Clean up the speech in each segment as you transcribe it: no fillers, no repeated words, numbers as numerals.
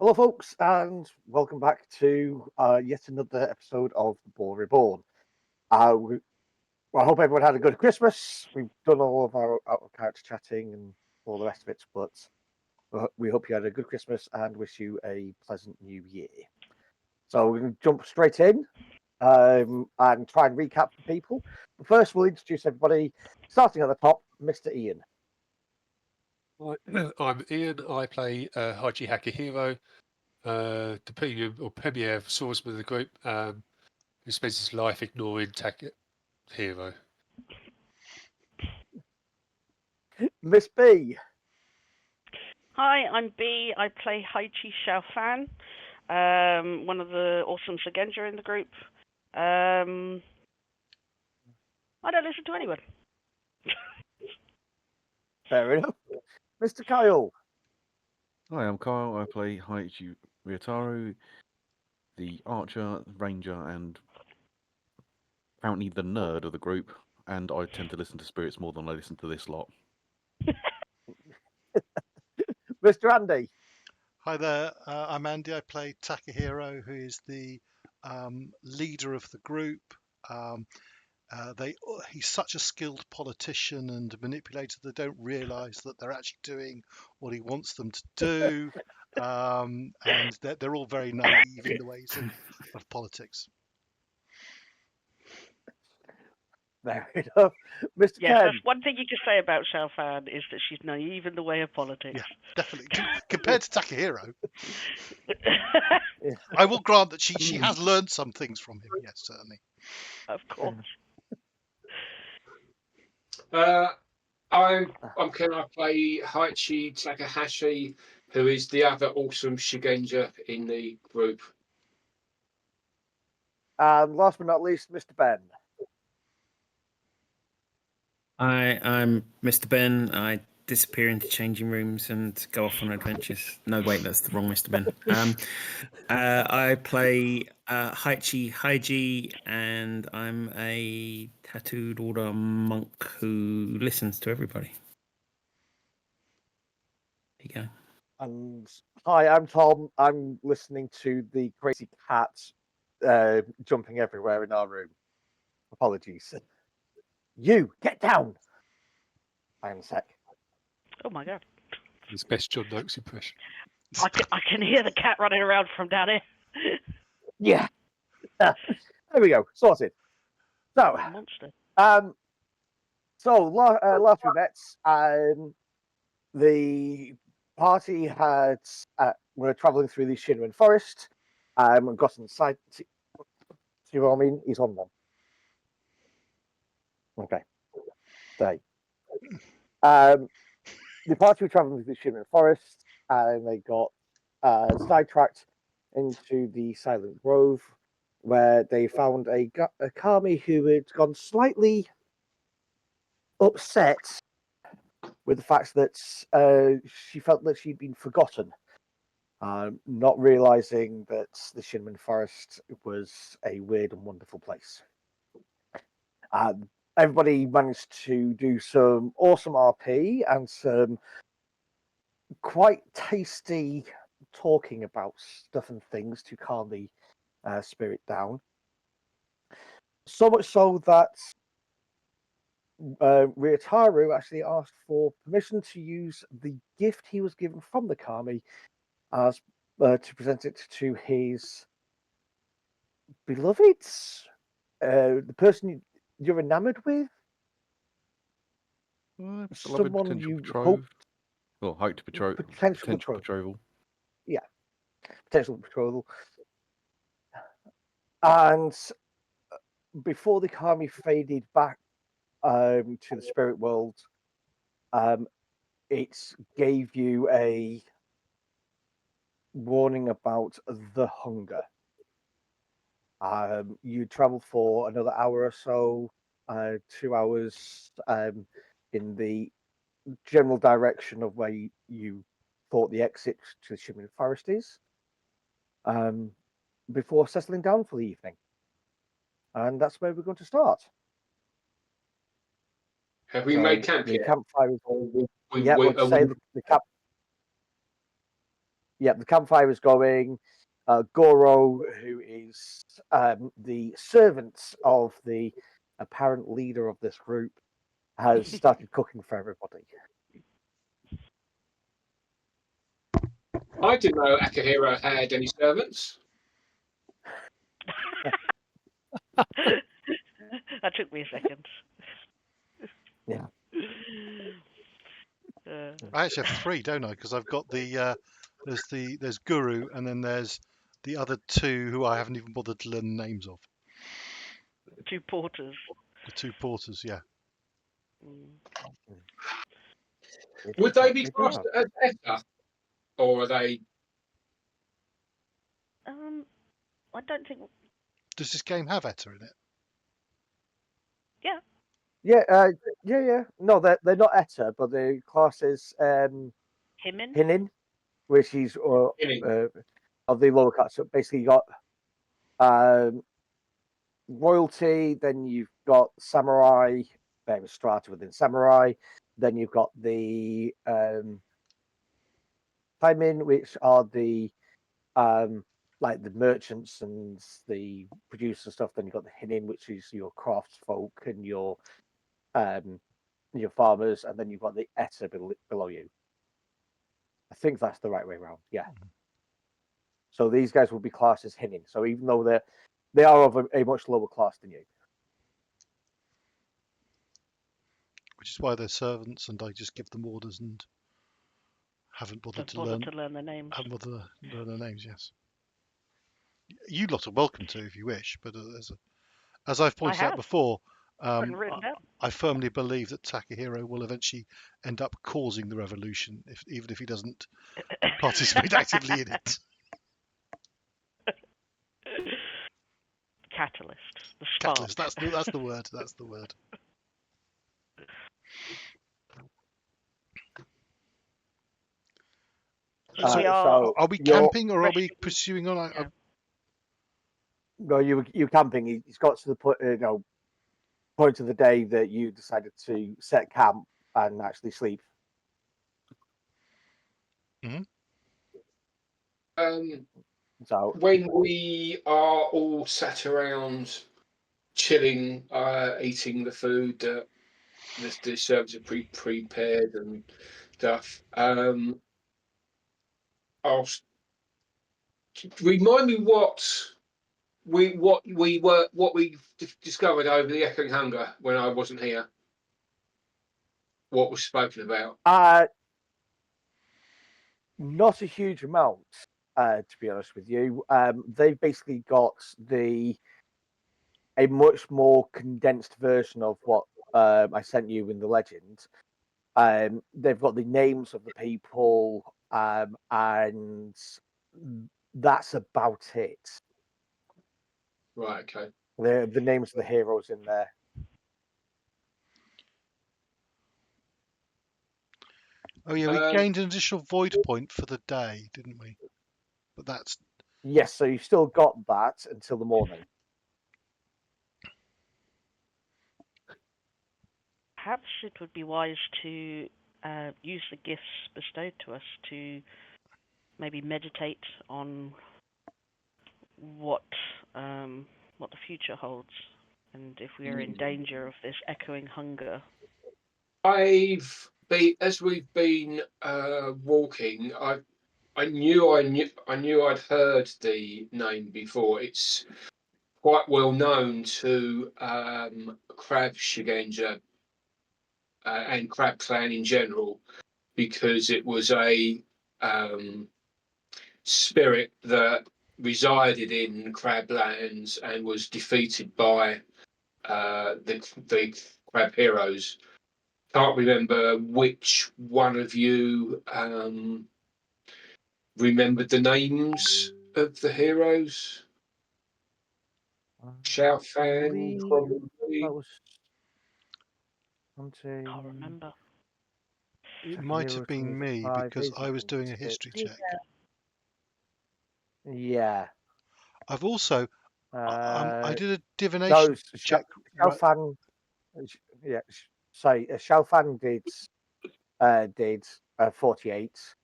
Hello, folks, and welcome back to yet another episode of Boar Reborn. Well, I hope everyone had a good Christmas. We've done all of our out-of-character chatting and all the rest of it, but we hope you had a good Christmas and wish you a pleasant New Year. So we're going to jump straight in and try and recap for people. But first, we'll introduce everybody, starting at the top, Mr. Ian. I'm Ian. I play Heichi Akihiro, the premium or premier swordsman of the group, who spends his life ignoring Hero. Miss B. Hi, I'm B. I play Heichi Xiaofan, one of the awesome Shugenja in the group. I don't listen to anyone. Fair enough. Mr. Kyle. Hi, I'm Kyle. I play Heichi Ryutao, the archer, ranger, and apparently the nerd of the group. And I tend to listen to spirits more than I listen to this lot. Mr. Andy. Hi there, I'm Andy. I play Takahiro, who is the leader of the group. He's such a skilled politician and manipulator they don't realise that they're actually doing what he wants them to do, and they're all very naive in the ways of politics. Fair enough. Mr. Yes, Ken. that's one thing you can say about Xiaofan is that she's naive in the way of politics. Yeah, definitely. Compared to Takahiro, I will grant that she has learned some things from him. Yes, certainly. Of course. I'm Ken. I play Heichi Takahashi, who is the other awesome Shugenja in the group. And last but not least, Mr. Ben. Hi, I'm Mr. Ben. I disappear into changing rooms and go off on adventures. No, wait, that's the wrong Mr. Ben. I play Heichi, and I'm a tattooed order monk who listens to everybody. There you go. And hi, I'm Tom. I'm listening to the crazy cats jumping everywhere in our room. Apologies. You, get down! Hang on a sec. Oh my god. His best John Noakes impression. I can hear the cat running around from down here. Yeah. There we go. Sorted. So, Monster. last we met, the party had were traveling through the Shinran forest and got inside. See what I mean? He's on one. Okay. Stay. The party were traveling through the Shinran forest and they got sidetracked into the Silent Grove, where they found a Kami who had gone slightly upset with the fact that she felt that she'd been forgotten, not realizing that the Shinran Forest was a weird and wonderful place. Everybody managed to do some awesome RP and some quite tasty talking about stuff and things to calm the spirit down. So much so that Ryutaru actually asked for permission to use the gift he was given from the Kami as to present it to his beloved, the person you're enamored with, someone you hoped, well, hoped betrothal. potential betrothal. Yeah, potential betrothal. And before the Kami faded back to the spirit world, it gave you a warning about the hunger. You travel for another hour or so, 2 hours in the general direction of where you thought the exit to the Shimmering Forest is, before settling down for the evening. And that's where we're going to start. Have we made camp the yet? campfire is all. We- Yeah, we- we'll say the camp. the campfire is going. Goro, who is the servant of the apparent leader of this group, has started cooking for everybody. I didn't know Akihiro had any servants. That took me a second. Yeah. I actually have 3, don't I? Because I've got there's Guru, and then there's the other 2 who I haven't even bothered to learn the names of. 2 porters. The 2 porters, yeah. Would they be classed as Eta, or are they? I don't think. Does this game have ETA in it? Yeah. Yeah. No, they're not Eta, but the class is Himin. Hinin, which is of the lower class. So basically, you got royalty, then you've got samurai, strata within samurai, then you've got the Taimin, which are the like the merchants and the producers and stuff. Then you've got the Hinin, which is your craftsfolk and your farmers, and then you've got the Eta below you. I think that's the right way around. Yeah. So these guys will be classed as Hinin. So even though they are of a much lower class than you. Which is why they're servants, and I just give them orders and haven't bothered to learn their names. Haven't bothered to learn their names. Yes. You lot are welcome to if you wish, but as I've pointed out before, I firmly believe that Takahiro will eventually end up causing the revolution, even if he doesn't participate actively in it. Catalyst. The spark. Catalyst. That's the word. That's the word. So are we camping or are we pursuing on? Yeah. No, you're camping. He's got to the point, point of the day that you decided to set camp and actually sleep. Mm-hmm. So when we are all sat around chilling, eating the food that the servers are prepared and stuff, I'll remind me what we discovered over the Echoing Hunger when I wasn't here. What was spoken about? Not a huge amount, to be honest with you. They've basically got a much more condensed version of what I sent you in the legend. They've got the names of the people, and that's about it. Right. Okay. The names of the heroes in there. Oh yeah, we gained an additional void point for the day, didn't we? But that's yes. So you've still got that until the morning. Perhaps it would be wise to use the gifts bestowed to us to maybe meditate on what the future holds, and if we are in danger of this echoing hunger. As we've been walking, I knew I'd heard the name before. It's quite well known to Crab Shugenja and Crab Clan in general, because it was a spirit that resided in Crablands and was defeated by the Crab heroes. Can't remember which one of you remembered the names of the heroes. Xiaofan, probably. That was something. Can't remember. It might have been me because I was doing a history check. Yeah. I've also I did a divination check. Xiaofan. Yeah. Sorry, Xiaofan did 48.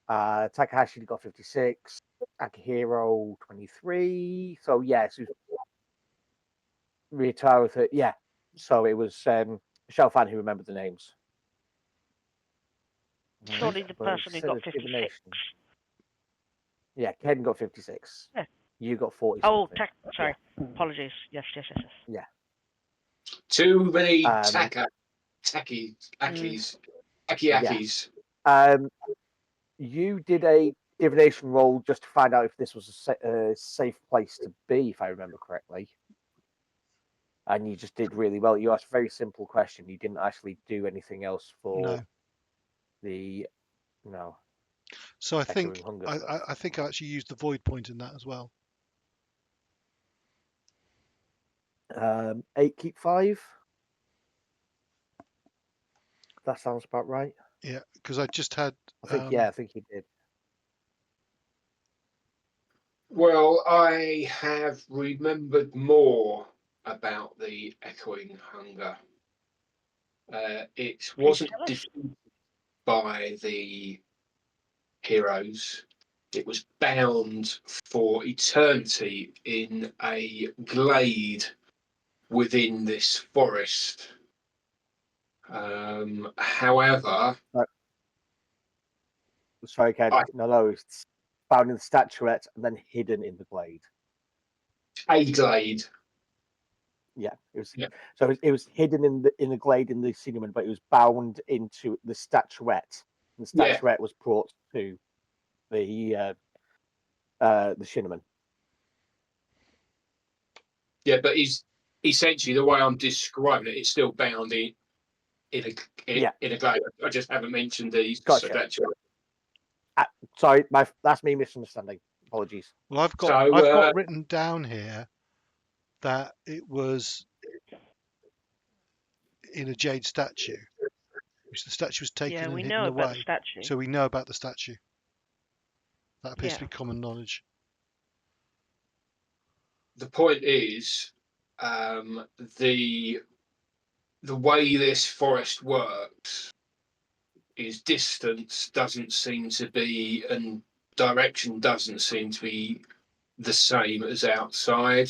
Takahashi got 56. Akihiro 23. So yes, Ryutao 30. Yeah. So it was Xiaofan who remembered the names. Surely the But it person who said got it's 56. divination. Yeah, Ken got 56. Yeah. You got 40 Oh, something. sorry. Apologies. Yes. Yeah. Too many Mm. Akiakis. You did a divination roll just to find out if this was a safe place to be, if I remember correctly. And you just did really well. You asked a very simple question. You didn't actually do anything else for the So I think echoing hunger I stuff. think I actually used the void point in that as well. 8 keep 5. That sounds about right. Yeah, because I just had. I think I think you did. Well, I have remembered more about the echoing hunger. It wasn't tell us. defeated by the heroes. It was bound for eternity in a glade within this forest. However, Sorry, Ken. No, it's found in the statuette and then hidden in the glade. a glade. Yeah, it was. Yeah. So it was hidden in the glade in the cinnamon, but it was bound into the statuette. And the statuette was brought to the cinnamon. Yeah, but essentially the way I'm describing it, it's still bound in a glade. I just haven't mentioned the statuette. Sorry, that's me misunderstanding. Apologies. Well, I've got written down here that it was in a jade statue, which the statue was taken and hidden away. So we know about the statue. That appears to be common knowledge. The point is, the way this forest works is distance doesn't seem to be, and direction doesn't seem to be the same as outside.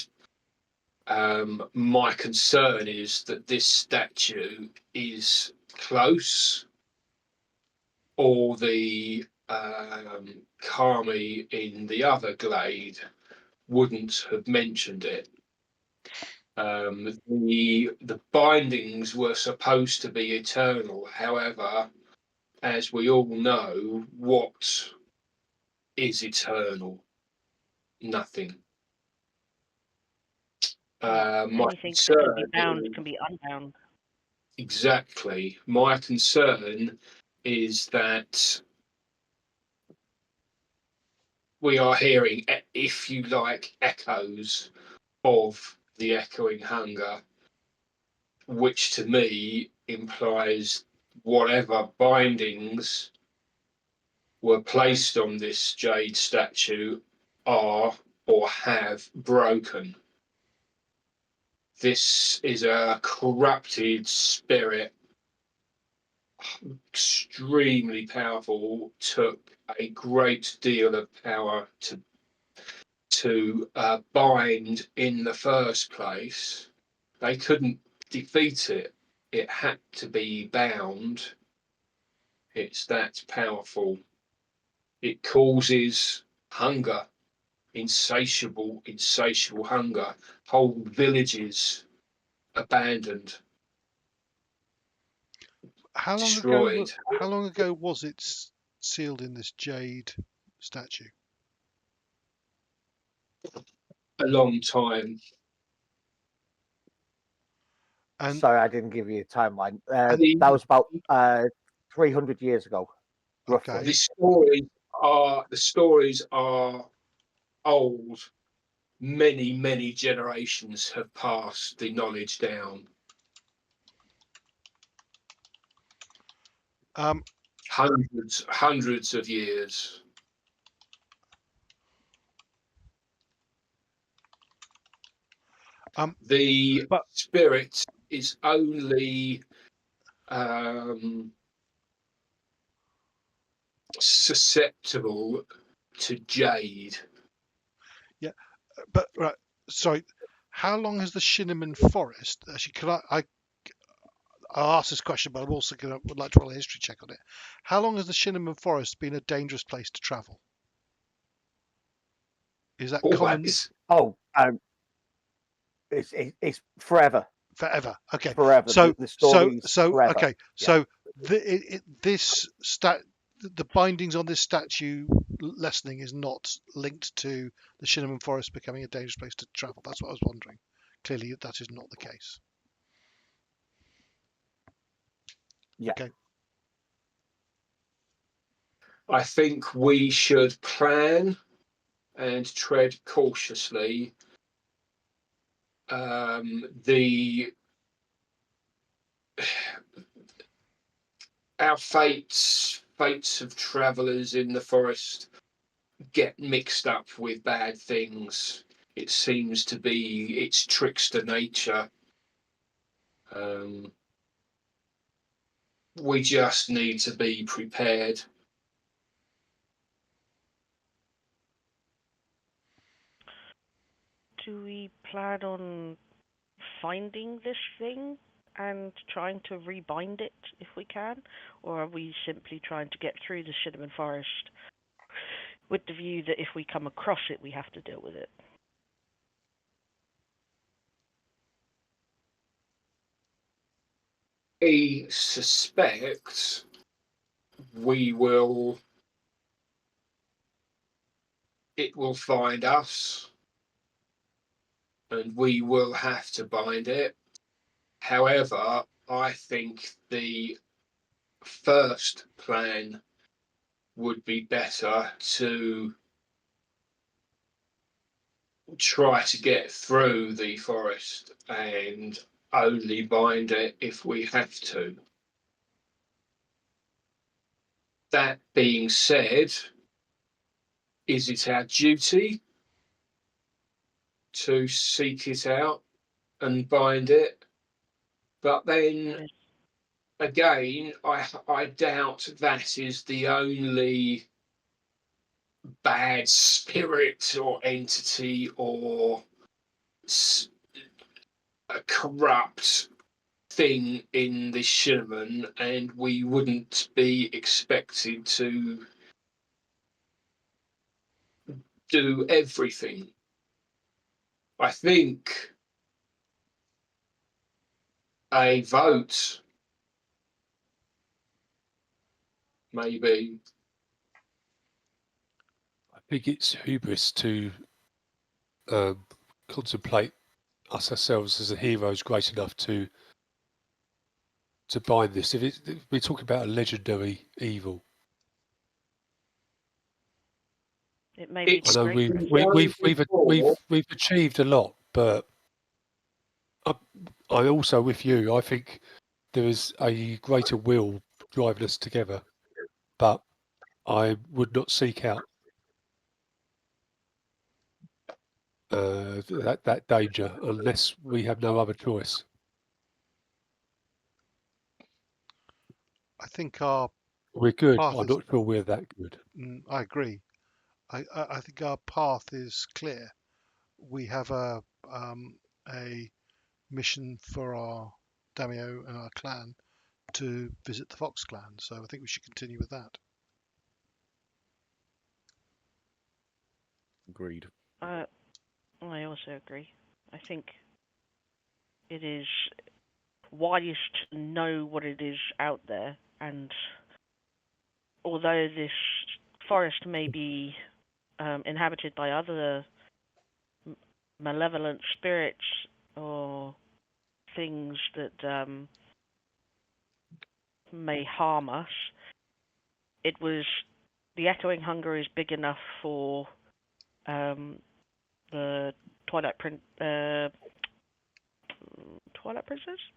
My concern is that this statue is close, or the Kami in the other glade wouldn't have mentioned it. The bindings were supposed to be eternal. However, as we all know, what is eternal? Nothing. Anything that can be bound can be unbound. Exactly. My concern is that we are hearing, if you like, echoes of the echoing hunger, which to me implies whatever bindings were placed on this jade statue are or have broken. This is a corrupted spirit, extremely powerful, took a great deal of power to bind in the first place. They couldn't defeat it. It had to be bound. It's that powerful. It causes hunger, insatiable hunger. Whole villages abandoned, destroyed. How long ago was it sealed in this jade statue? A long time. And sorry, I didn't give you a timeline. That was about 300 years ago, roughly. The stories are old. Many generations have passed the knowledge down. Hundreds of years. The spirit is only susceptible to jade. Yeah, but right. Sorry. How long has the Shinneman Forest? Actually, could I'll ask this question, but I'm also would like to roll a history check on it. How long has the Shinneman Forest been a dangerous place to travel? Is that common Always. Oh, it's forever, forever? Okay. forever. The story's forever. Okay. Yeah. So the bindings on this statue lessening is not linked to the Shinneman Forest becoming a dangerous place to travel. That's what I was wondering. Clearly, that is not the case. Yeah. Okay. I think we should plan and tread cautiously. Our fates of travellers in the forest get mixed up with bad things. It seems to be its trickster nature. We just need to be prepared. Do we plan on finding this thing and trying to rebind it if we can? Or are we simply trying to get through the Shinneman Forest with the view that if we come across it, we have to deal with it? I suspect it will find us and we will have to bind it. However, I think the first plan would be better to try to get through the forest and only bind it if we have to. That being said, is it our duty to seek it out and bind it? But then again, I doubt that is the only bad spirit or entity or a corrupt thing in the Shinneman, and we wouldn't be expected to do everything. I think a vote, maybe. I think it's hubris to contemplate us ourselves as a heroes great enough to bind this. If we're talking about a legendary evil, It may be It's I know great. we've achieved a lot, but I also with you. I think there is a greater will driving us together, but I would not seek out that danger unless we have no other choice. I think our We're good. path I'm is. not sure we're that good. I agree. I think our path is clear. We have a mission for our daimyo and our clan to visit the Fox Clan. So I think we should continue with that. Agreed. I also agree. I think it is wise to know what it is out there, and although this forest may be inhabited by other malevolent spirits or things that may harm us, the echoing hunger is big enough for the Twilight Princess,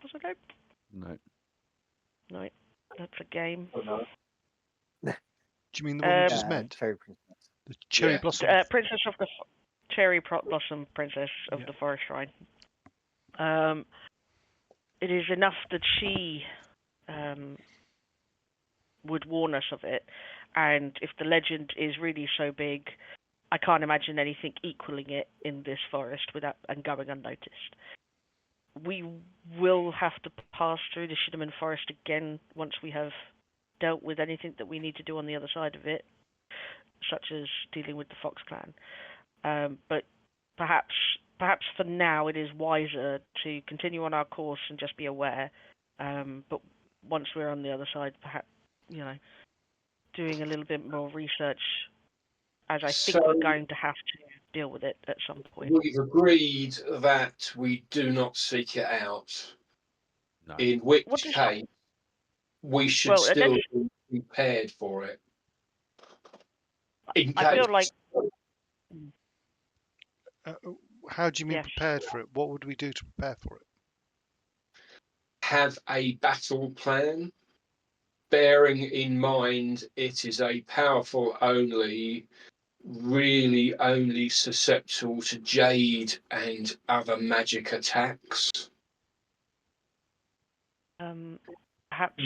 was her name? No. No, that's a game. Do you mean the one you just Um, meant? Cherry Princess. The cherry Yeah. blossom. Princess of the Cherry Blossom Princess of Yeah. the Forest Shrine. It is enough that she would warn us of it, And if the legend is really so big, I can't imagine anything equaling it in this forest without and going unnoticed. We will have to pass through the Shadowlands forest again once we have dealt with anything that we need to do on the other side of it, such as dealing with the Fox Clan. But perhaps for now it is wiser to continue on our course and just be aware. But once we're on the other side, perhaps, doing a little bit more research, as I think we're going to have to deal with it at some point. We've agreed that we do not seek it out. No. In which case, we should still be prepared for it. I feel like. How do you mean prepared for it? What would we do to prepare for it? Have a battle plan, bearing in mind it is a powerful really only susceptible to jade and other magic attacks. Perhaps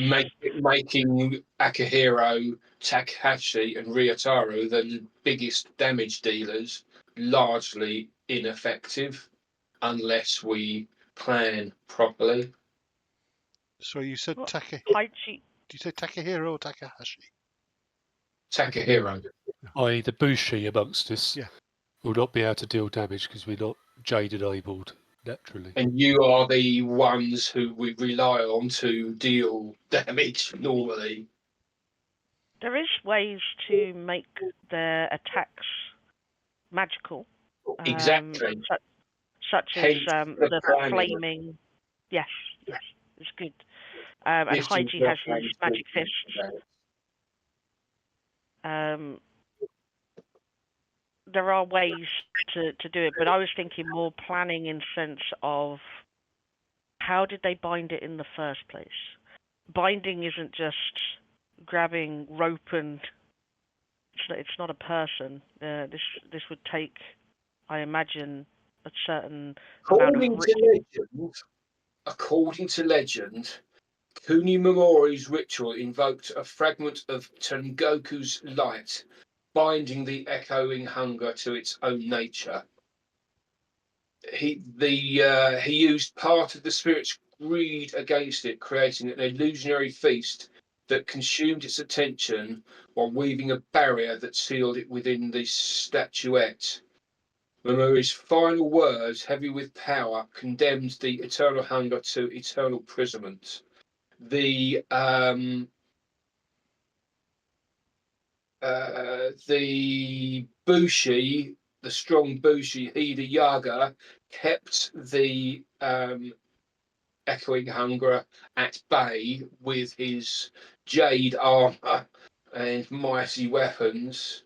making Akihiro, Takahashi, and Ryutao the biggest damage dealers largely ineffective unless we plan properly. So you said Heichi. Did you say Takahiro or Takahashi? Takahiro. I.e. the Bushi amongst us Yeah. will not be able to deal damage because we're not jade enabled naturally. And you are the ones who we rely on to deal damage normally. There is ways to make their attacks magical. Exactly. Such as the flaming. Yes, it's good. And Heichi has his magic fists. There are ways to do it, but I was thinking more planning in sense of how did they bind it in the first place? Binding isn't just grabbing rope and it's not a person. This would take, I imagine, a certain amount of According to legend, Kunimamori's ritual invoked a fragment of Tengoku's light, binding the echoing hunger to its own nature. He used part of the spirit's greed against it, creating an illusionary feast that consumed its attention while weaving a barrier that sealed it within the statuette. Mamori's final words, heavy with power, condemned the eternal hunger to eternal imprisonment. The Bushi, the strong Bushi Hida Yaga, kept the echoing hunger at bay with his jade armor and mighty weapons,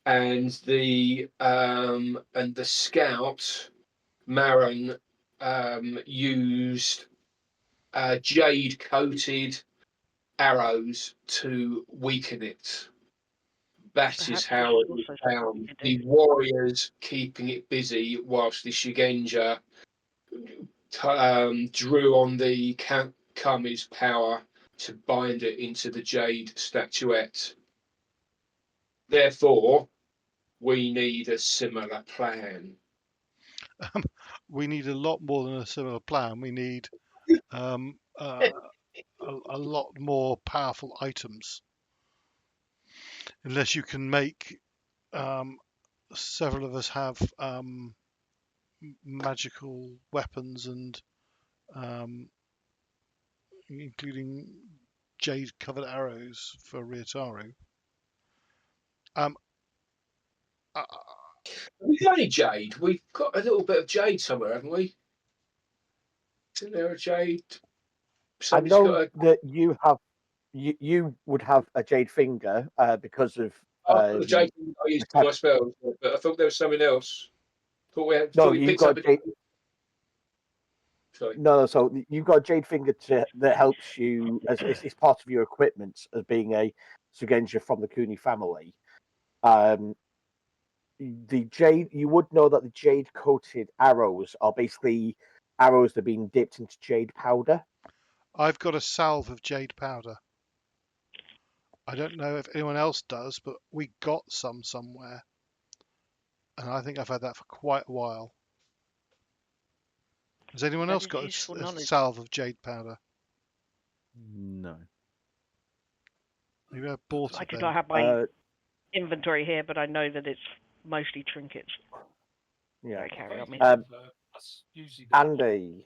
and the scout Marin used jade coated arrows to weaken it. That is how it was found. The warriors keeping it busy whilst the Shugenja drew on the Kami's power to bind it into the jade statuette. Therefore, we need a similar plan. We need a lot more than a similar plan. We need a lot more powerful items. Unless you can make several of us have magical weapons and including jade covered arrows for Ryutao. We've only jade. We've got a little bit of jade somewhere, haven't we? Isn't there a jade? I know that you have. You would have a jade finger because of. The jade I used to my spells, but I thought there was something else. You've got a jade. Sorry. No, so you've got a jade finger that helps you as it's part of your equipment as being a Shugenja from the Kuni family. The jade, you would know that the jade coated arrows are basically arrows that are being dipped into jade powder. I've got a salve of jade powder. I don't know if anyone else does, but we got some somewhere, and I think I've had that for quite a while. Has anyone That else is got useful a knowledge. salve of jade powder? No. Maybe I bought I it do then. not have my inventory here, but I know that it's mostly trinkets. Yeah. I carry on me. Andy.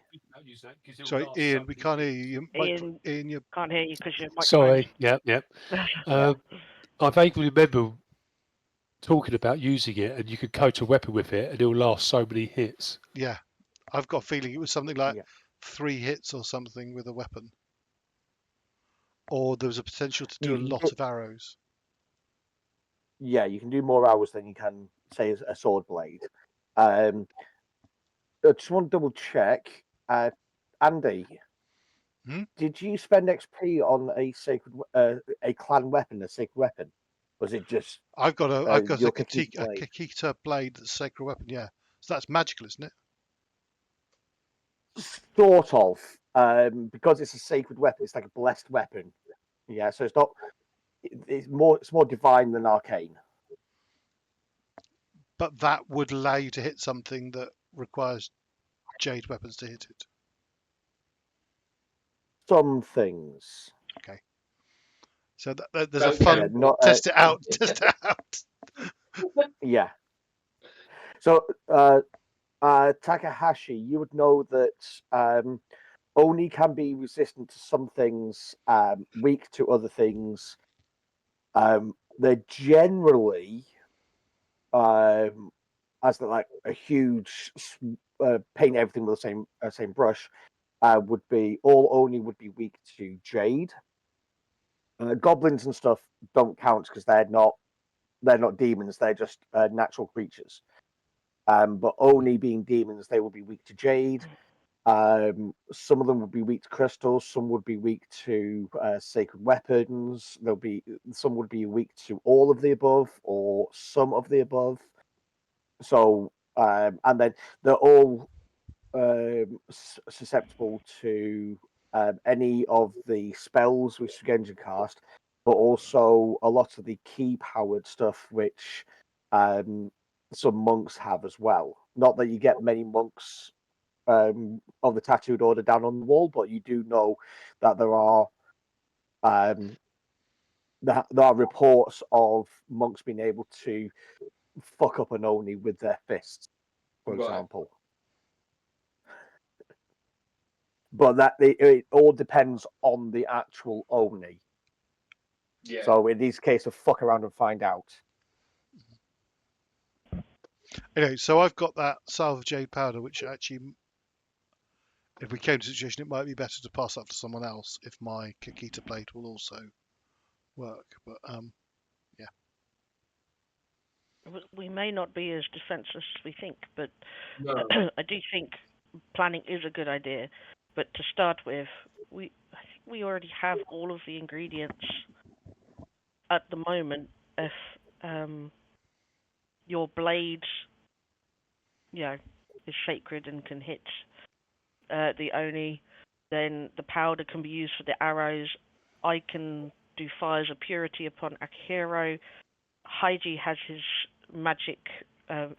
Sorry, Ian, we can't hear you. Ian, Ian, you can't hear you because your microphone. Sorry, yep. I vaguely remember talking about using it, and you could coat a weapon with it, and it'll last so many hits. yeah. I've got a feeling it was something like Yeah. 3 hits or something with a weapon. Or there was a potential to do You a can lot do- of arrows. Yeah, you can do more hours than you can say as a sword blade. I just want to double check. Andy, did you spend XP on a sacred, a clan weapon, a sacred weapon? Was it just I've got a your Kakita blade that's a sacred weapon, yeah. So that's magical, isn't it? sort of? Because it's a sacred weapon, it's like a blessed weapon. Yeah, so it's not. It's more divine than arcane. But that would allow you to hit something that requires jade weapons to hit it. Some things. Okay. So there's Don't a fun count not test it out. Test it out. Yeah. So, Takahashi, you would know that Oni can be resistant to some things, weak to other things. They're generally, as they're like a huge paint everything with the same brush, would be all Oni would be weak to jade. Goblins and stuff don't count because they're not demons; they're just natural creatures. But Oni being demons, they will be weak to jade. Some of them would be weak to crystals. Some would be weak to sacred weapons. Some would be weak to all of the above or some of the above. So, and then they're all susceptible to any of the spells which Shugenja cast, but also a lot of the key powered stuff which some monks have as well. Not that you get many monks of the tattooed order down on the wall, but you do know that there are reports of monks being able to fuck up an Oni with their fists, for example. But that it all depends on the actual Oni. Yeah. So in this case of fuck around and find out. Anyway, so I've got that salve of jade powder, which actually, if we came to a situation, it might be better to pass that to someone else if my Kakita blade will also work. But yeah. We may not be as defenseless as we think, but No. I do think planning is a good idea. But to start with, I think we already have all of the ingredients at the moment. If your blade, is sacred and can hit the Oni, then the powder can be used for the arrows. I can do fires of purity upon Akihiro. Heichi has his magic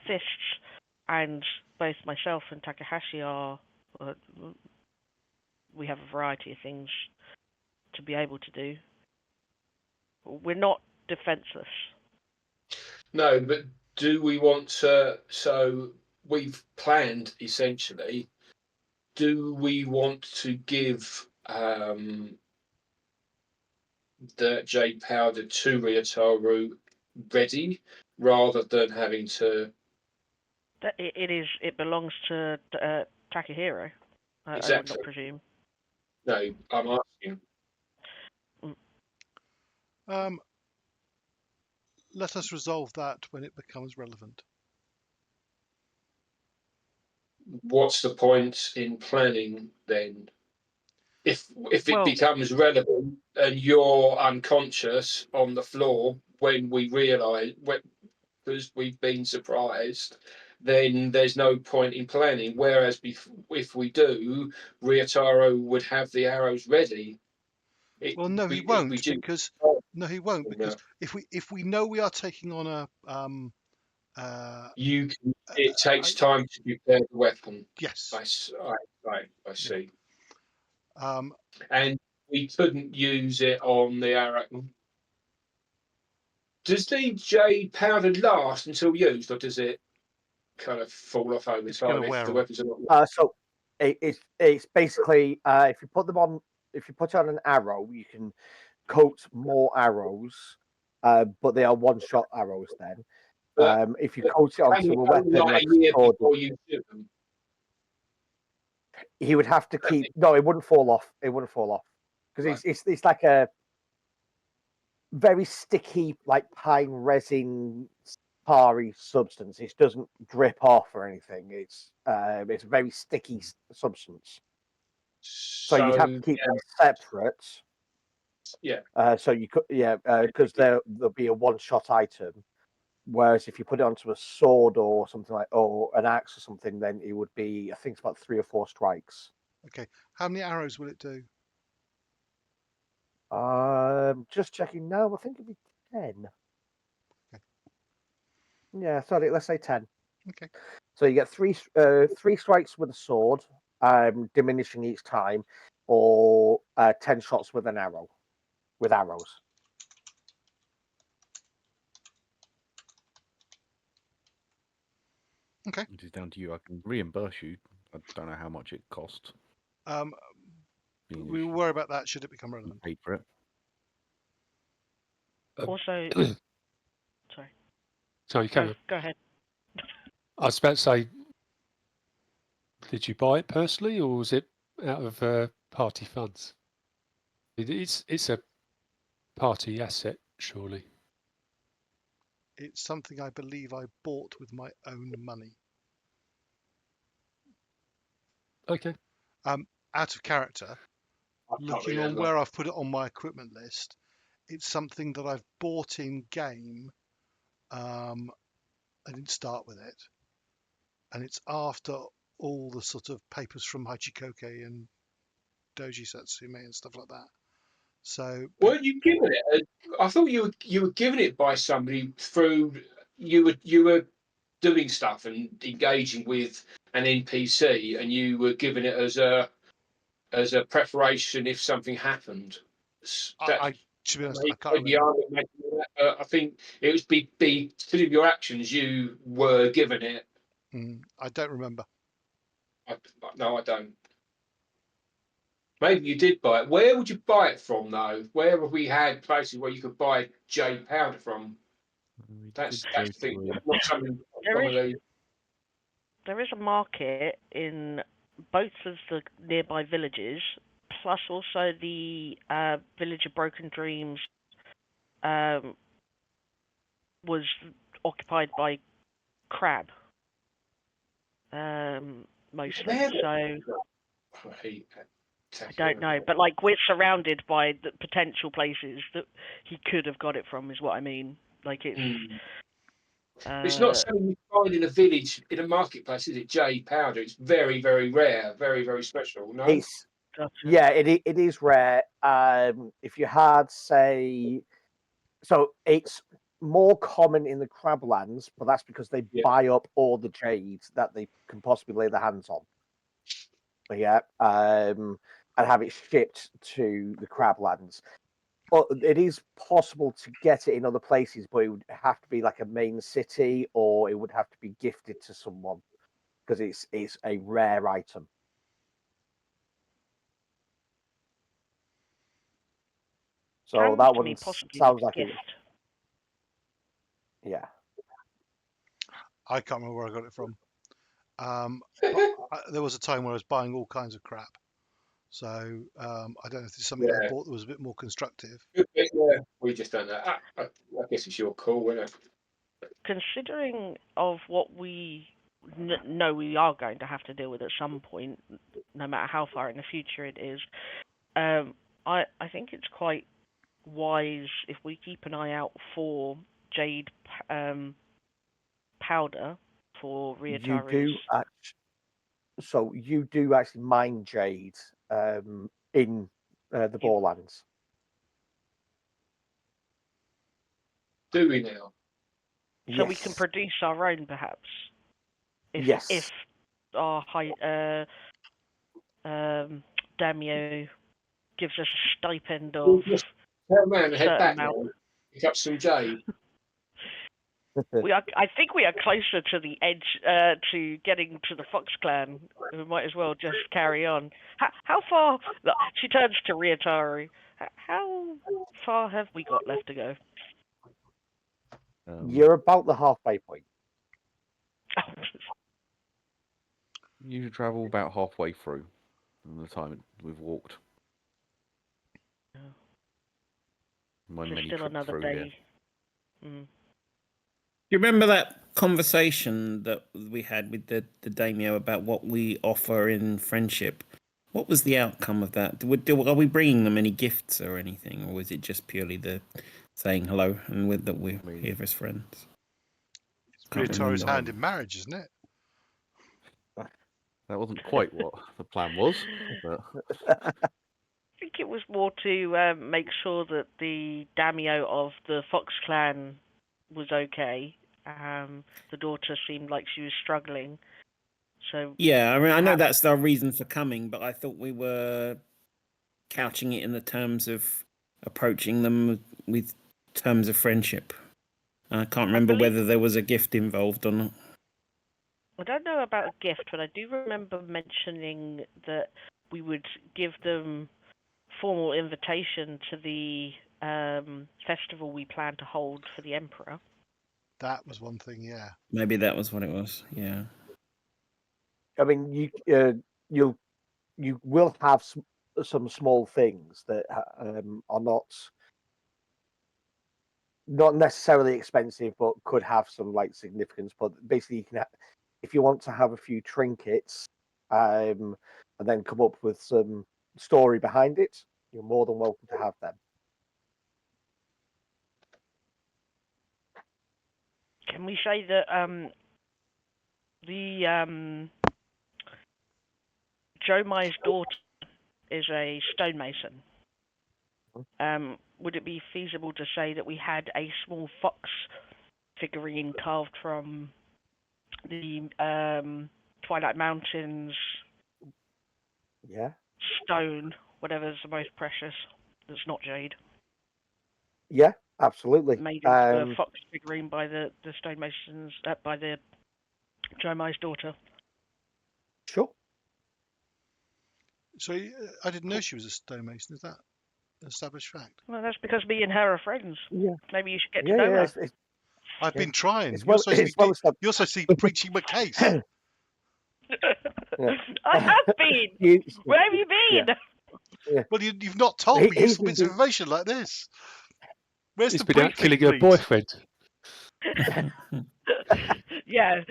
fists, and both myself and Takahashi we have a variety of things to be able to do. We're not defenseless. No, but do we want to? So we've planned essentially. Do we want to give the jade powder to Ryutao ready rather than having to? It belongs to Takahiro. I would Exactly. not presume. No, I'm asking. Let us resolve that when it becomes relevant. What's the point in planning then? If it Well, becomes relevant and you're unconscious on the floor when we realise, because we've been surprised, then there's no point in planning. Whereas if we do, Ryutaro would have the arrows ready. Well, no, he won't, because No, he won't, because if we know we are taking on a You can, it takes time to prepare the weapon. yes, I see. um, And we couldn't use it on the arrow. Does the jade powder last until used, or does it kind of fall off over It's gonna time if wear the off. weapons are not? So it's basically if you put it on an arrow, you can coat more arrows, but they are one-shot arrows. Then, But if you coat it onto a weapon like like a year sword, before you shoot them. he would have to keep. No, it wouldn't fall off. It wouldn't fall off because Right. it's like a very sticky, like pine resin, tarry substance. It doesn't drip off or anything. It's a very sticky substance. So you'd have to keep them separate. Yeah. So you could, because there'll be a one-shot item. Whereas if you put it onto a sword or something like, or an axe or something, then it would be, I think it's about 3 or 4 strikes. Okay, how many arrows will it do? Just checking now. I think it'd be 10. Okay. Yeah, sorry. Let's say 10. Okay. So you get three strikes with a sword, diminishing each time, or 10 shots with an arrow, with arrows. Okay. It is down to you. I can reimburse you. I don't know how much it cost. We will worry about that should it become relevant. Paid for it. Also, sorry. Sorry, carry on. Go ahead. I was about to say, did you buy it personally, or was it out of party funds? It's a party asset, surely. It's something I believe I bought with my own money. Okay. Out of character, looking on where I've put it on my equipment list, it's something that I've bought in game. I didn't start with it, and it's after all the sort of papers from Hachikoke and Doji Satsume and stuff like that. So Weren't you given it? I thought you were given it by somebody through you were doing stuff and engaging with an NPC, and you were given it as a preparation if something happened. I to be honest, I can't Maybe remember. I think it was because of your actions you were given it. I don't remember. No, I don't. Maybe you did buy it. Where would you buy it from, though? Where have we had places where you could buy jade powder from? That's the thing. Not something. There is a market in both of the nearby villages, plus also the village of Broken Dreams was occupied by crab, mostly. So I don't know, but like we're surrounded by the potential places that he could have got it from, is what I mean. Like it's. It's not something you find in a village, in a marketplace, is it? Jade powder. It's very, very rare, very, very special. No. It is rare. If you had, say, so it's more common in the Crablands, but that's because they buy up all the jades that they can possibly lay their hands on. Yeah, and have it shipped to the Crablands. But it is possible to get it in other places, but it would have to be like a main city, or it would have to be gifted to someone because it's a rare item. So that one sounds like it. Yeah. I can't remember where I got it from. There was a time where I was buying all kinds of crap. So I don't know if there's something I bought that was a bit more constructive. Yeah, we just don't know. I guess it's your call, isn't it? Considering of what we know we are going to have to deal with at some point, no matter how far in the future it is, I think it's quite wise if we keep an eye out for jade powder for Ryutaro's. You do actually mine jade in the Borderlands. Do we now? So we can Yes. produce our own, perhaps. Yes. If our daimyo gives us a stipend of Just turn around and head certain back amount. now. Pick up some jade. I think we are closer to the edge, to getting to the Fox Clan. We might as well just carry on. How far? Look, she turns to Ryutao. How far have we got left to go? You're about the halfway point. You travel about halfway through in the time we've walked. My So many still trip another through day. here. Mm. You remember that conversation that we had with the daimyo about what we offer in friendship? What was the outcome of that? Are we bringing them any gifts or anything, or was it just purely the saying hello and that we're here as friends? Can't Ryutaro's remember. hand in marriage, isn't it? That wasn't quite what the plan was, but I think it was more to make sure that the daimyo of the Fox Clan was okay. The daughter seemed like she was struggling. So Yeah, I mean, I know perhaps- that's our reason for coming, but I thought we were couching it in the terms of approaching them with terms of friendship. I can't remember believe- whether there was a gift involved or not. I don't know about a gift, but I do remember mentioning that we would give them formal invitation to the festival we plan to hold for the Emperor. That was one thing, yeah. Maybe that was what it was. Yeah. I mean, you will have some small things that are not necessarily expensive, but could have some like significance. But basically, you can if you want to have a few trinkets, and then come up with some story behind it, you're more than welcome to have them. Can we say that the Jomai's daughter is a stonemason? Would it be feasible to say that we had a small fox figurine carved from the Twilight Mountains Yeah. stone, whatever's the most precious, that's not jade, Yeah, absolutely. made into a fox figurine by the stonemasons, by the Jomai's daughter? Sure. So I didn't know she was a stonemason. Is that an established fact? Well, that's because me and her are friends. Yeah. Maybe you should get to Yeah, know yeah. her. I've been trying. It's well established. You're supposed to be preaching my case. Yeah. I have been. Where have you been? Yeah. Well, you've not told me useful bits of information like this. Where's He's the been out briefing, killing her please? boyfriend. Yeah,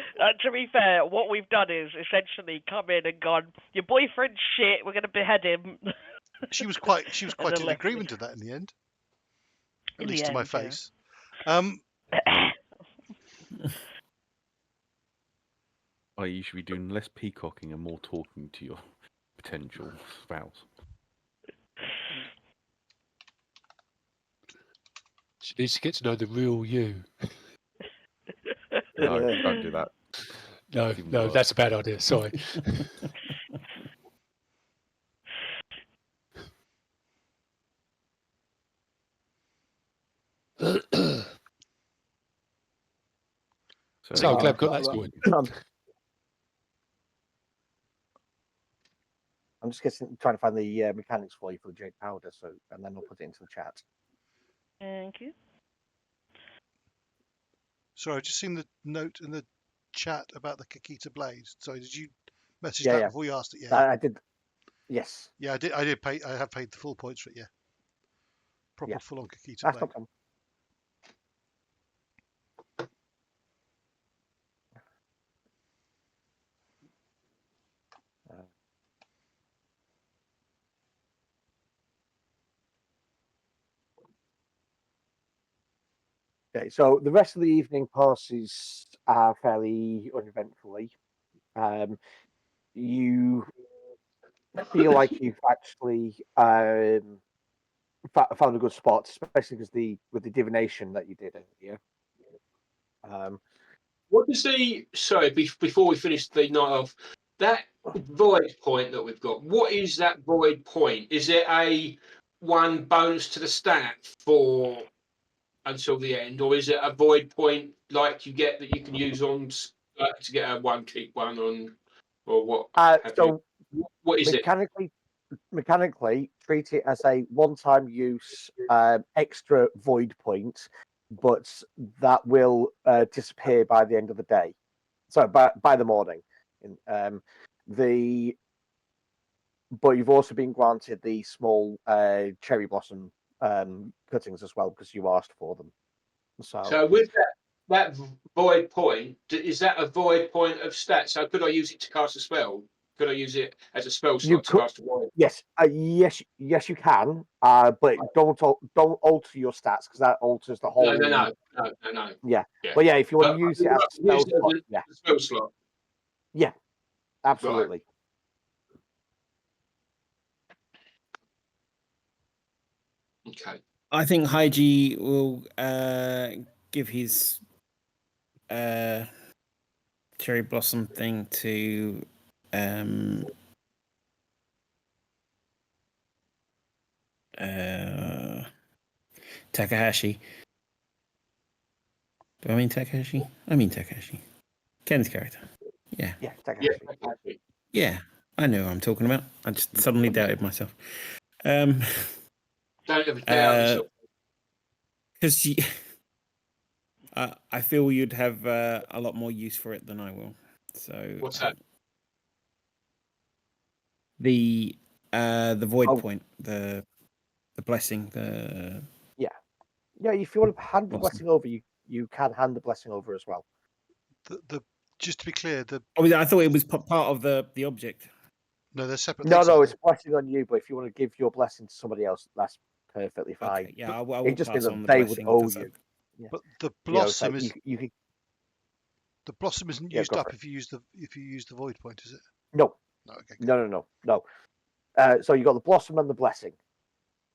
to be fair, what we've done is essentially come in and gone, your boyfriend's shit, we're going to behead him. She was quite And then in left agreement to that in the end. At In least the to my end, yeah. face. you should be doing less peacocking and more talking to your potential spouse. She needs to get to know the real you. No, don't do that. No, It's even no, worse. that's a bad idea. Sorry. So I'm glad we got that sorted. I'm just trying to find the mechanics for you for the jade powder, and then I'll put it into the chat. Thank you. Sorry, I've just seen the note in the chat about the Kakita blades. Sorry, did you message Yeah, that yeah. before you asked it? Yeah. I did. Yes. Yeah, I did pay. I have paid the full points for it. Yeah. Proper Yeah. full on Kakita That's blade. not problem. Okay, so the rest of the evening passes fairly uneventfully. You feel like you've actually found a good spot, especially because with the divination that you did earlier. What does before we finish the night off, that void point that we've got, what is that void point? Is it a 1 bonus to the stat for until the end, or is it a void point like you get that you can use on to get a 1 keep 1 on, or what? So what is mechanically, treat it as a one-time use extra void point, but that will disappear by the end of the day. So by the morning. But you've also been granted the small cherry blossom cuttings as well because you asked for them. So with that void point, is that a void point of stats? So could I use it to cast a spell? Could I use it as a spell slot to cast a void? Yes, yes, you can. But don't alter your stats because that alters the whole. No. Yeah. But yeah, if you want to use it as a spell slot, spell slot. Yeah, absolutely. Right. Okay. I think Heichi will give his cherry blossom thing to Takahashi. Do I mean Takahashi? I mean Takahashi. Ken's character. Yeah. Yeah, Takahashi. Yeah, I know who I'm talking about. I just suddenly doubted myself. Don't ever doubt yourself. Because I feel you'd have a lot more use for it than I will. So what's that? The void point, the blessing, yeah. If you want to hand the blessing over, you can hand the blessing over as well. Just to be clear, I thought it was part of the object. No, they're separate. No, it's a blessing on you. But if you want to give your blessing to somebody else, that's perfectly fine. Okay, yeah, I will it just means pass on that the they blessing would owe you. Yeah. But the blossom the blossom isn't used up if you use the void point, is it? No. No. Okay. No. So you got the blossom and the blessing.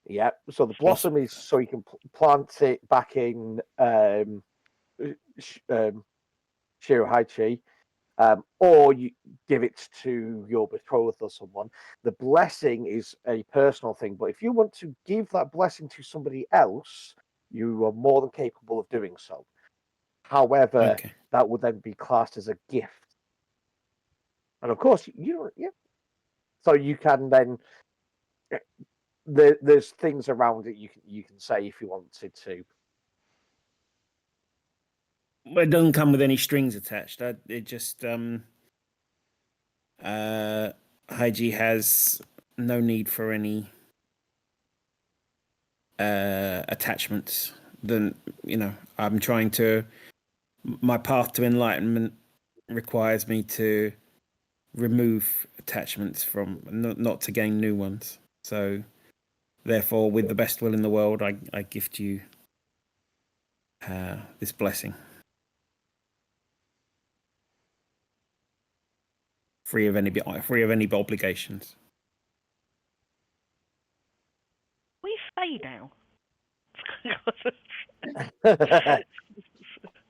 Yeah. So the blossom is so you can plant it back in Shirahaichi, or you give it to your betrothed or someone. The blessing is a personal thing, but if you want to give that blessing to somebody else, you are more than capable of doing so. However, that would then be classed as a gift. And of course, so you can then. There's things around it you can say if you wanted to. Well, it doesn't come with any strings attached. It just Heichi has no need for any attachments. Then I'm trying to. My path to enlightenment requires me to remove attachments from, not to gain new ones. So, therefore, with the best will in the world, I gift you this blessing, free of any obligations. We fade now.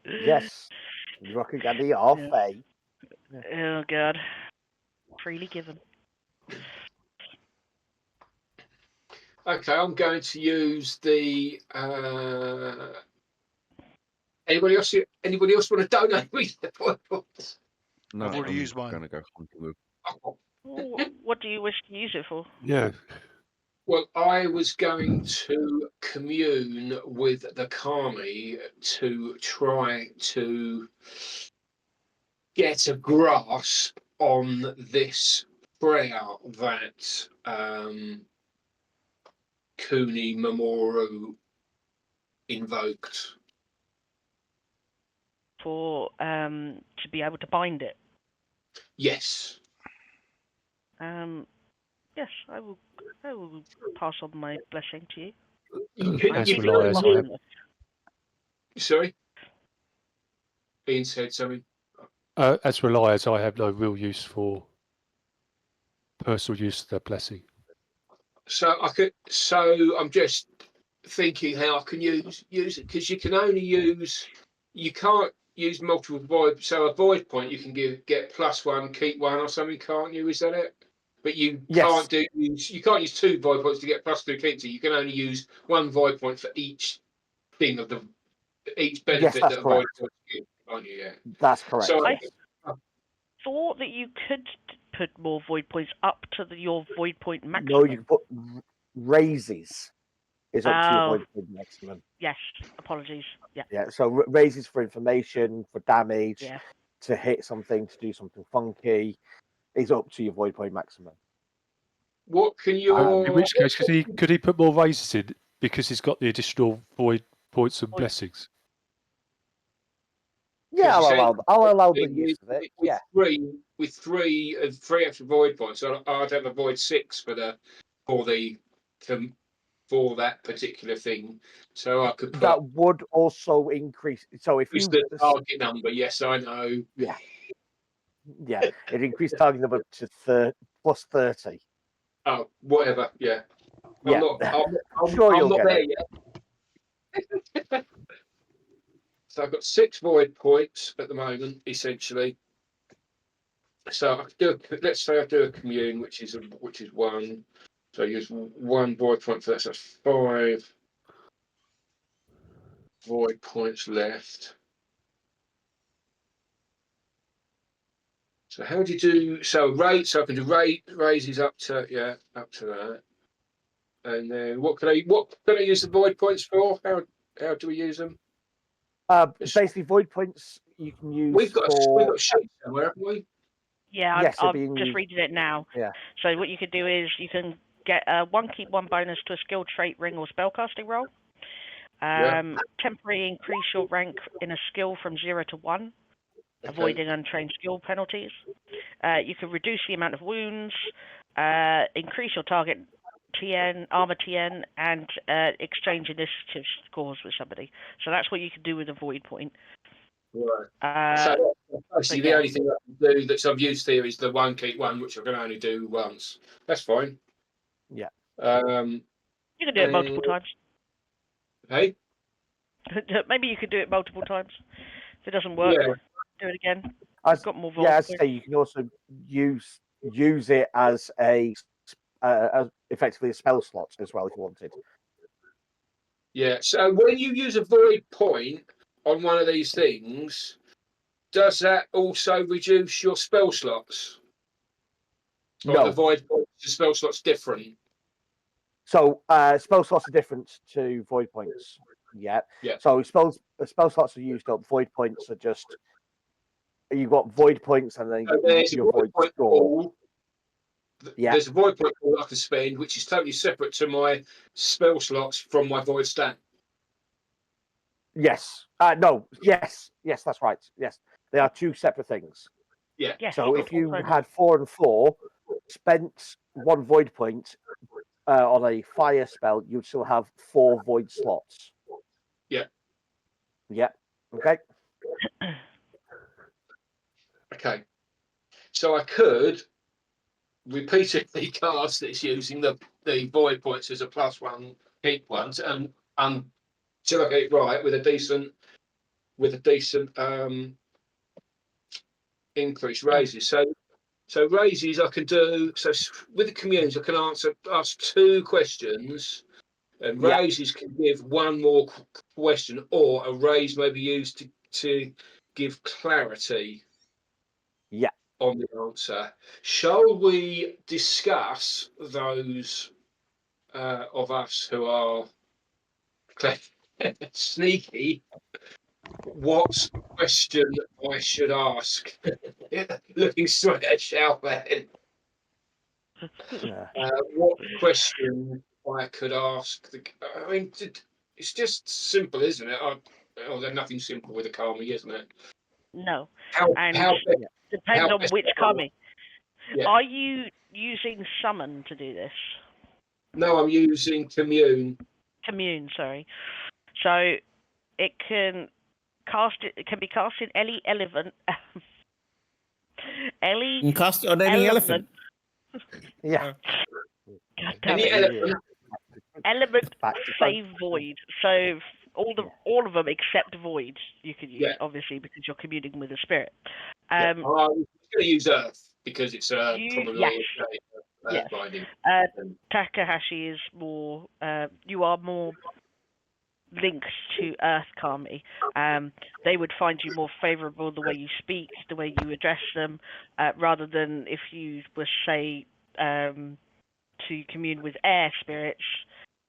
Yes, Rocky Gandhi are Faye. Oh God, freely given. Okay, I'm going to use the. Anybody else want to donate me the point points? No, I've already I'm used mine. going to go hunting with. What do you wish to use it for? Yeah. Well, I was going to commune with the Kami to try to get a grasp on this prayer that Kuni Mamoru invoked. For to be able to bind it. Yes. Yes, I will pass on my blessing to you. Sorry? Ian said something. As reliers, I have no real use for personal use of the blessing. So I'm just thinking how I can use it, because you can only you can't use multiple void. So a void point you can get +1, keep 1 or something, can't you? Is that it? But you Yes. you can't use 2 void points to get +2, keep 2. You can only use 1 void point for each thing of each benefit that's that a void correct. point gives, aren't you? Yeah. That's correct. So I Yes. thought that you could put more void points up to your void point maximum. No, you can put raises. Is up to your Oh. void point maximum. Yes, apologies. Yeah. Yeah. So raises for information, for damage, Yeah. to hit something, to do something funky, is up to your void point maximum. what can your In which case, could he put more raises in because he's got the additional void points and Void- blessings? Yeah, Because I'll allow the use of it. with Yeah. three extra void points, I'd have a void 6 for that particular thing. So I could put That would also increase. So if you the target number. Yes, I know. yeah, it increased target number to plus 30. Oh, whatever. Yeah. Yeah. I'm Sure you'll not get there it. yet. So I've got 6 void points at the moment, essentially. So I could let's say I do a commune, which is 1. So I use 1 void point for that. So that's 5 void points left. So how do you do? So I can do raises up to that. And then what can I use the void points for? How do we use them? Basically, void points you can use We've got for. a sheet somewhere, haven't we? Yeah, Yes, they're I'm being just used. reading it now. Yeah. So what you could do is you can get a 1 keep 1 bonus to a skill trait, ring, or spellcasting roll. Temporary increase your rank in a skill from 0 to 1, avoiding untrained skill penalties. You can reduce the amount of wounds, increase your target TN, armor TN, and exchange initiative scores with somebody. So that's what you can do with a void point. Right. So actually, the only thing I can do that I've used here is the 1 keep 1, which I can only do once. That's fine. Yeah. You can do it multiple times. Hey. Maybe you could do it multiple times. If it doesn't work, do it again. As got more I say, you can also use it as as effectively a spell slot as well if you wanted. Yeah. So when you use a void point on one of these things, does that also reduce your spell slots? Or No. the void points, the spell slots different? So spell slots are different to void points. Yeah. So spell slots are used up. Void points are just you've got void points and then your void score. Yeah. There's a void point I can spend, which is totally separate to my spell slots from my void stat. Yes. No. Yes. Yes, that's right. Yes, they are 2 separate things. Yeah. So if you had 4 and 4, spent 1 void point on a fire spell, you'd still have 4 void slots. Yeah. Yeah. Okay. Okay. So I could repeatedly cast this using the void points as a +1 keep ones, and till I get it right with a decent increase raises. So raises I can do. So with the communes I can ask 2 questions, and raises can give 1 more question, or a raise may be used to give clarity. Yeah. On the answer. Shall we discuss those of us who are sneaky? What question I should ask? Looking straight at Xiaofan. What question I could ask? I mean, it's just simple, isn't it? There's nothing simple with a Kami, isn't it? No. Depends on which Kami. Yeah. Are you using summon to do this? No, I'm using commune. Commune, sorry. So it can be cast in any elephant. You can cast it on any elephant. Yeah. God damn Any it. elephant. Element Back to save void. So all of them except void you can use, Yeah. obviously, because you're communing with a spirit. Yeah. I was going to use Earth because it's a common law Yes. of Yes. binding. Takahashi is more. You are more linked to Earth Kami. They would find you more favourable the way you speak, the way you address them, rather than if you were, say, to commune with air spirits.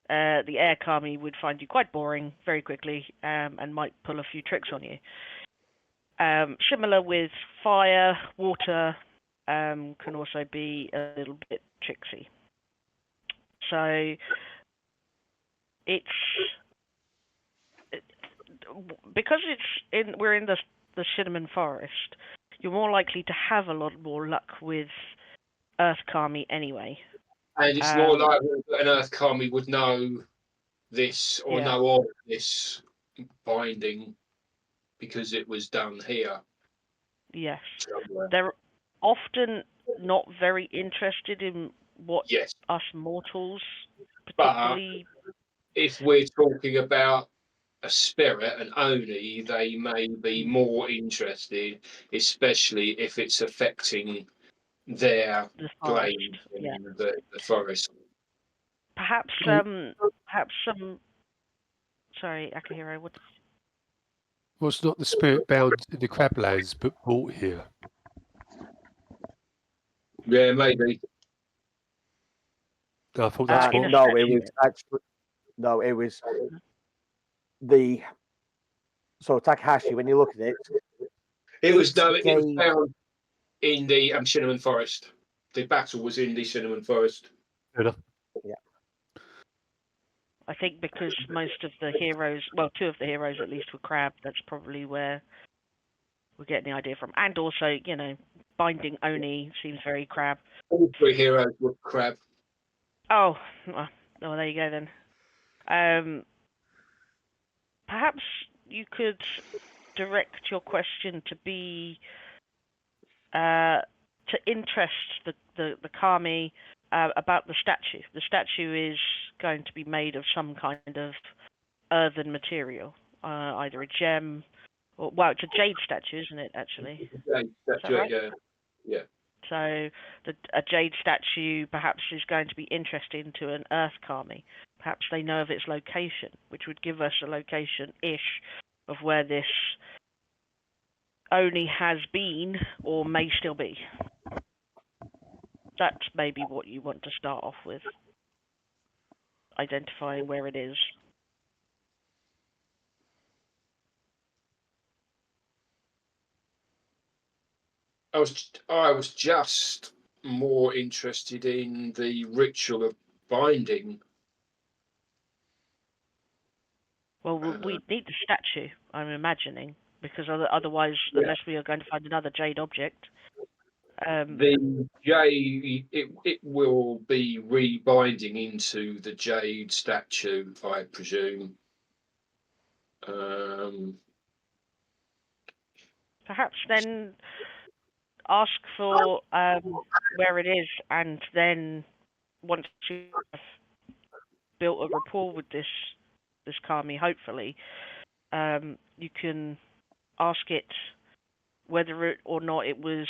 The air Kami would find you quite boring very quickly, and might pull a few tricks on you. Similar with fire, water can also be a little bit tricksy. So because we're in the cinnamon forest, you're more likely to have a lot more luck with Earth Kami anyway. And it's more likely that an Earth Kami would know this or know of this binding because it was done here. Yes. Somewhere. They're often not very interested in what Yes. us mortals But particularly. if we're talking about a spirit, an Oni, they may be more interested, especially if it's affecting their The forest, grain in the forest. Perhaps some. Sorry, Akihiro. What? Was not the spirit bound in the Crablands but brought here? Yeah, maybe. I thought that's what. No, it was actually it was the. So Takahashi, when you look at it, It was found in the cinnamon forest. The battle was in the cinnamon forest. Fair enough. Yeah. I think because most of the heroes, well, two of the heroes at least, were crab. That's probably where we're getting the idea from. And also, binding Oni seems very crab. All three heroes were crab. Oh, well, there you go then. Perhaps you could direct your question to be to interest the Kami about the statue. The statue is going to be made of some kind of earthen material, either a gem or, well, it's a jade statue, isn't it? Actually, Jade statue, right? yeah. So a jade statue perhaps is going to be interesting to an Earth Kami. Perhaps they know of its location, which would give us a location-ish of where this Oni has been or may still be. That's maybe what you want to start off with, identifying where it is. I was just more interested in the ritual of binding. Well, we need the statue, I'm imagining, because otherwise, unless we are going to find another jade object. The jade, it will be rebinding into the jade statue, I presume. Perhaps then ask for where it is, and then once you have built a rapport with this Kami, hopefully, you can ask it whether or not it was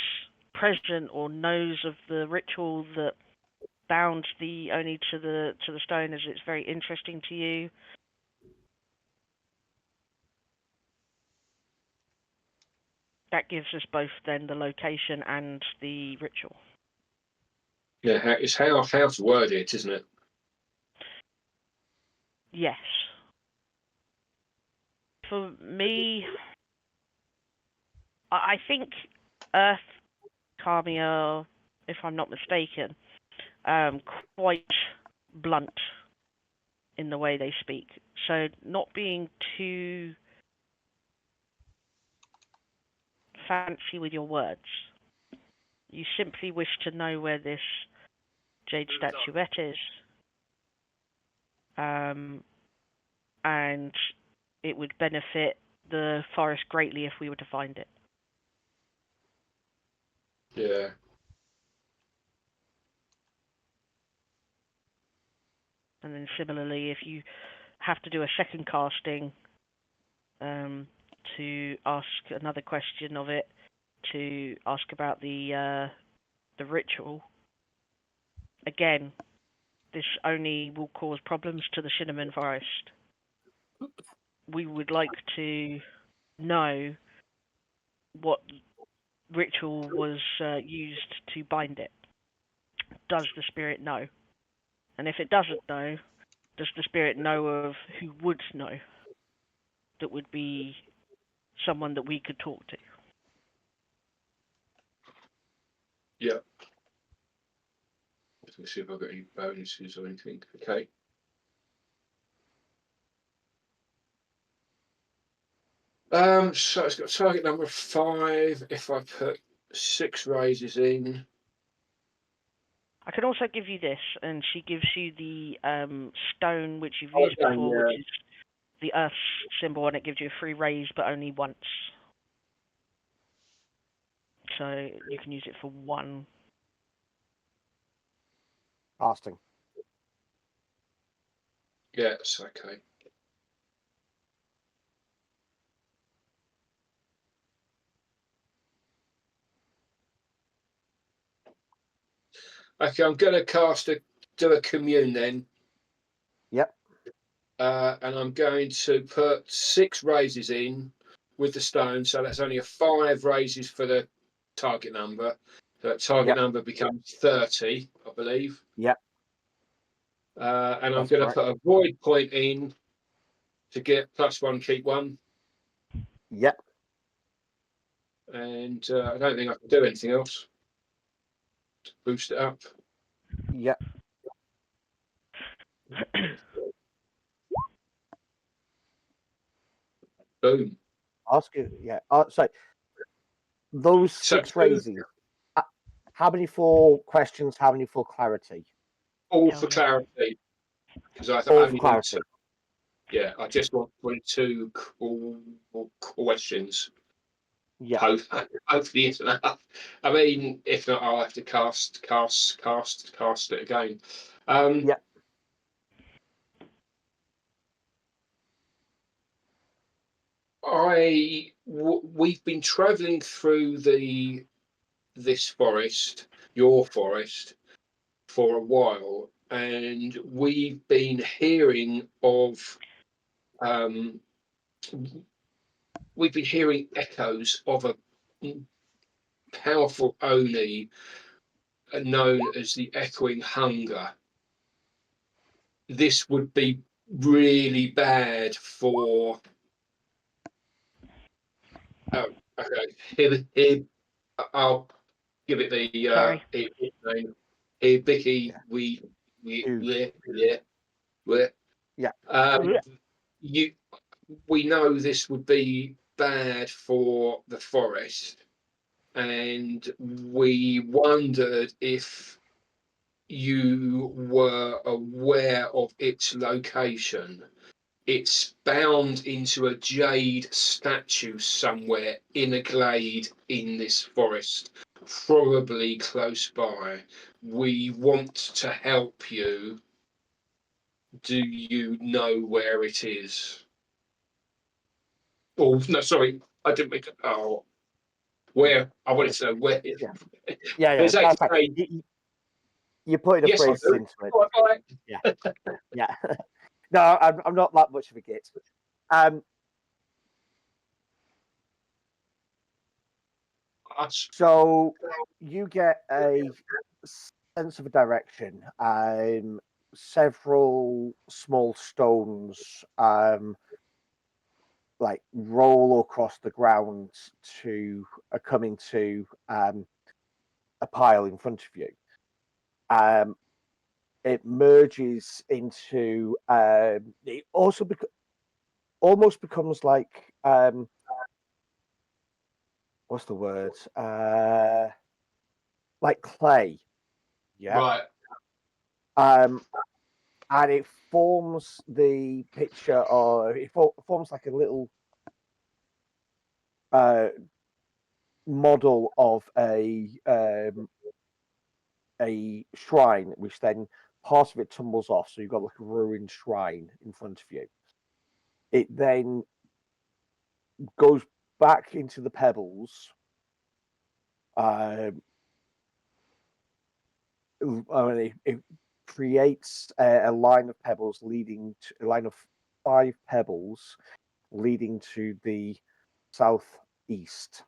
present or knows of the ritual that bound the Oni to the stone, as it's very interesting to you. That gives us both then the location and the ritual. Yeah, it's how to word it, isn't it? Yes. For me, I think Earth Kami are, if I'm not mistaken, quite blunt in the way they speak. So not being too fancy with your words. You simply wish to know where this jade statuette is. And it would benefit the forest greatly if we were to find it. Yeah. And then similarly, if you have to do a second casting to ask another question of it, to ask about the ritual, again, this only will cause problems to the cinnamon forest. We would like to know what ritual was used to bind it. Does the spirit know? And if it doesn't know, does the spirit know of who would know? That would be someone that we could talk to. Yeah. Let's see if I've got any bonuses or anything. Okay. So it's got target number 5. If I put 6 raises in. I can also give you this, and she gives you the stone which you've used before, which is the Earth symbol, and it gives you a free raise, but only once. So you can use it for 1. Casting. Yeah, it's okay. Okay, I'm going to do a commune then. Yep. And I'm going to put 6 raises in with the stone, so that's only a 5 raises for the target number. So that target number becomes 30, I believe. Yep. And I'm That's going to correct. put a void point in to get +1, keep 1. Yep. And I don't think I can do anything else to boost it up. Yep. Boom. Ask you. Yeah. So those 6 raises. How many for questions? How many for clarity? All for clarity, because I All only for clarity. need 2. Yeah, I just want 2 questions. Yeah. Hopefully it's enough. I mean, if not, I'll have to cast it again. Yeah. We've been travelling through this forest, your forest, for a while, and we've been hearing of echoes of a powerful Oni known as the Echoing Hunger. This would be really bad for. Oh, okay. Here, I'll give it the name. Hibiki Ue. We know this would be bad for the forest, and we wondered if you were aware of its location. It's bound into a jade statue somewhere in a glade in this forest, probably close by. We want to help you. Do you know where it is? Oh, no, sorry, I didn't make it. Oh, where? I wanted to know where. Yeah. There's That's fine. actually. You're putting a Yes, phrase into it. Bye. Yeah. Yeah. No, I'm not that much of a git. So you get a sense of a direction. Several small stones like roll across the ground to coming to a pile in front of you. It merges into it also almost becomes like what's the word? Like clay. Yeah. Right. And it forms the picture, or it forms like a little model of a shrine, which then part of it tumbles off, so you've got like a ruined shrine in front of you. It then goes back into the pebbles. It creates a line of pebbles leading to a line of 5 pebbles leading to the southeast.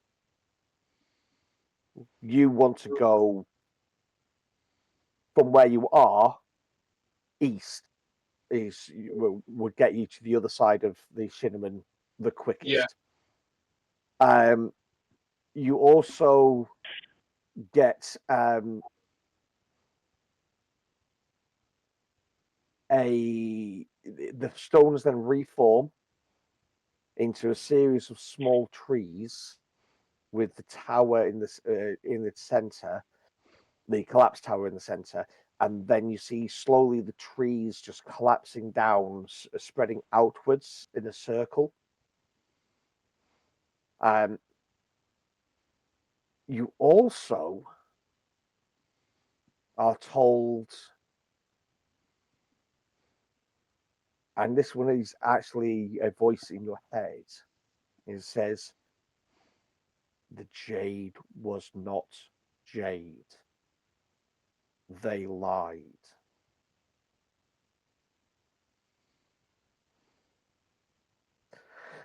You want to go from where you are east would get you to the other side of the cinnamon the quickest. You also get the stones then reform into a series of small trees with the tower in the center, the collapsed tower in the center, and then you see slowly the trees just collapsing down, spreading outwards in a circle. You also are told, and this one is actually a voice in your head, it says, the jade was not jade. They lied.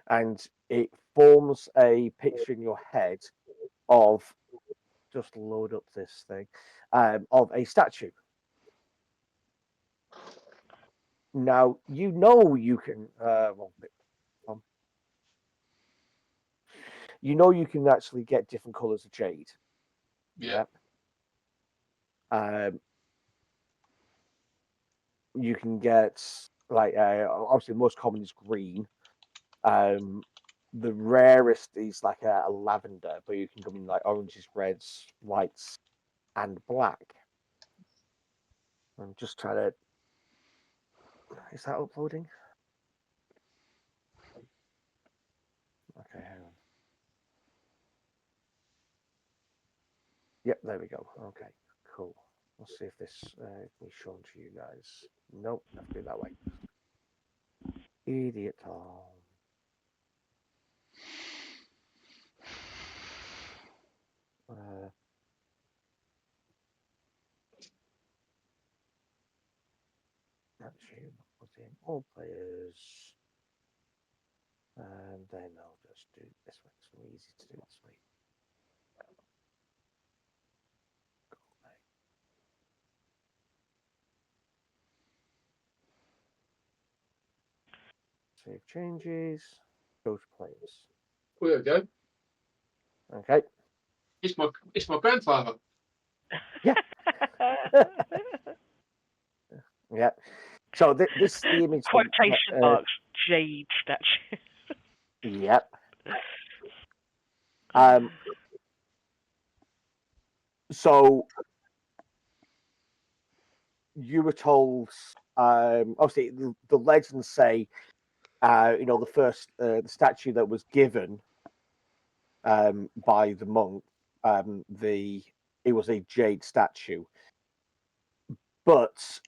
And it forms a picture in your head of, just load up this thing, of a statue. Now, you know you can, you know you can actually get different colors of jade. Yeah. You can get, like, obviously the most common is green. The rarest is like a lavender, but you can come in like oranges, reds, whites, and black. I'm just trying to. Is that uploading? Okay, hang on. Yep, there we go. Okay, cool. Let's see if this can be shown to you guys. Nope, I have to do it that way. Idiot Tom. Actually, put in all players, and then I'll just do it this way. It's so easy to do it this way. Save changes. Go to players. Well, there we go. Okay. It's my grandfather. Yeah. Yeah. So this is the image. Quotation marks, jade statue. Yep. So you were told, obviously the legends say, the first the statue that was given by the monk, it was a jade statue, but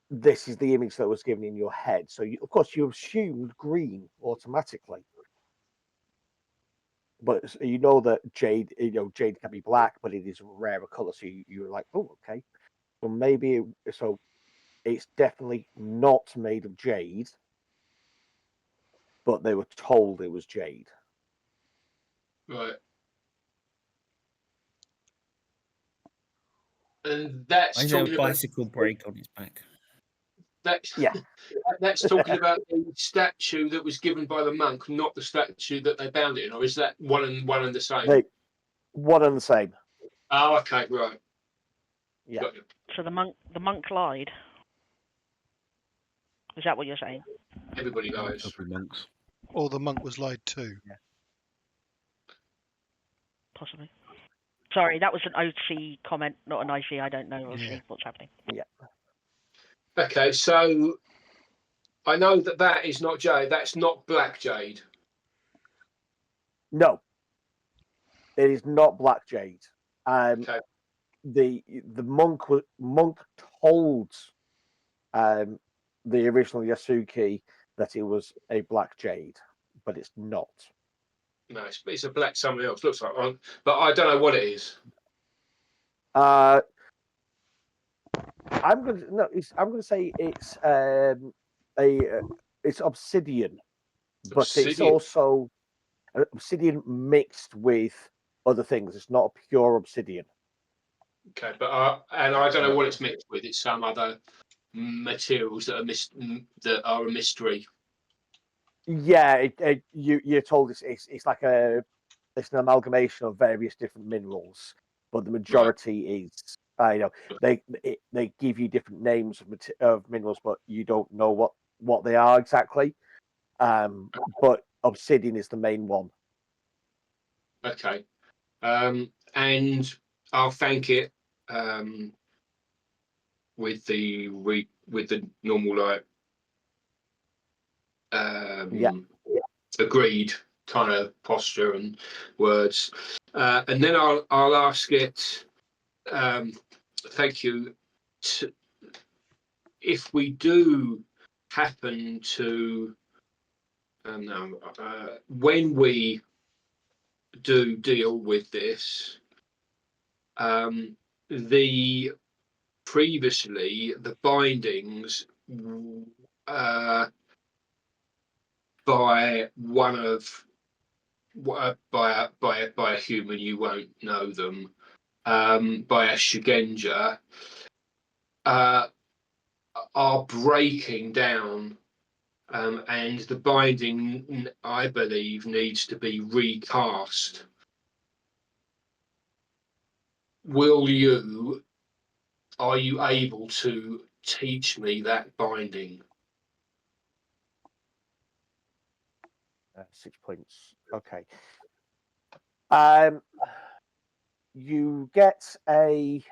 this is the image that was given in your head. So of course you assumed green automatically, but you know that jade can be black, but it is a rarer color. So you were like, oh, okay, well maybe it's definitely not made of jade, but they were told it was jade. Right. And that's Why talking a bicycle brake on his back? That's talking about the statue that was given by the monk, not the statue that they bound it in, or is that one and the same? One and the same. Oh, okay, right. Yeah. Got you. So the monk lied. Is that what you're saying? Everybody lies. Monks. Or the monk was lied to. Yeah. Possibly. Sorry, that was an OC comment, not an IC. I don't know obviously what's happening. Yeah. Okay, so I know that is not jade. That's not black jade. No, it is not black jade. Okay. the monk told the original Yasuki that it was a black jade, but it's not. No, it's a black something else. Looks like one, but I don't know what it is. I'm gonna say it's it's obsidian, but it's Obsidian. also obsidian mixed with other things. It's not a pure obsidian. Okay, but and I don't know what it's mixed with. It's some other materials that are a mystery. Yeah, you're told it's like it's an amalgamation of various different minerals, but the majority is they give you different names of minerals, but you don't know what they are exactly. But obsidian is the main one. Okay, and I'll thank it with the normal agreed kind of posture and words, and then I'll ask it. Thank you. If we do happen to, when we do deal with this, the bindings by one of by a human, you won't know them, by a Shugenja, are breaking down, and the binding, I believe, needs to be recast. Are you able to teach me that binding? 6 points. Okay. You get a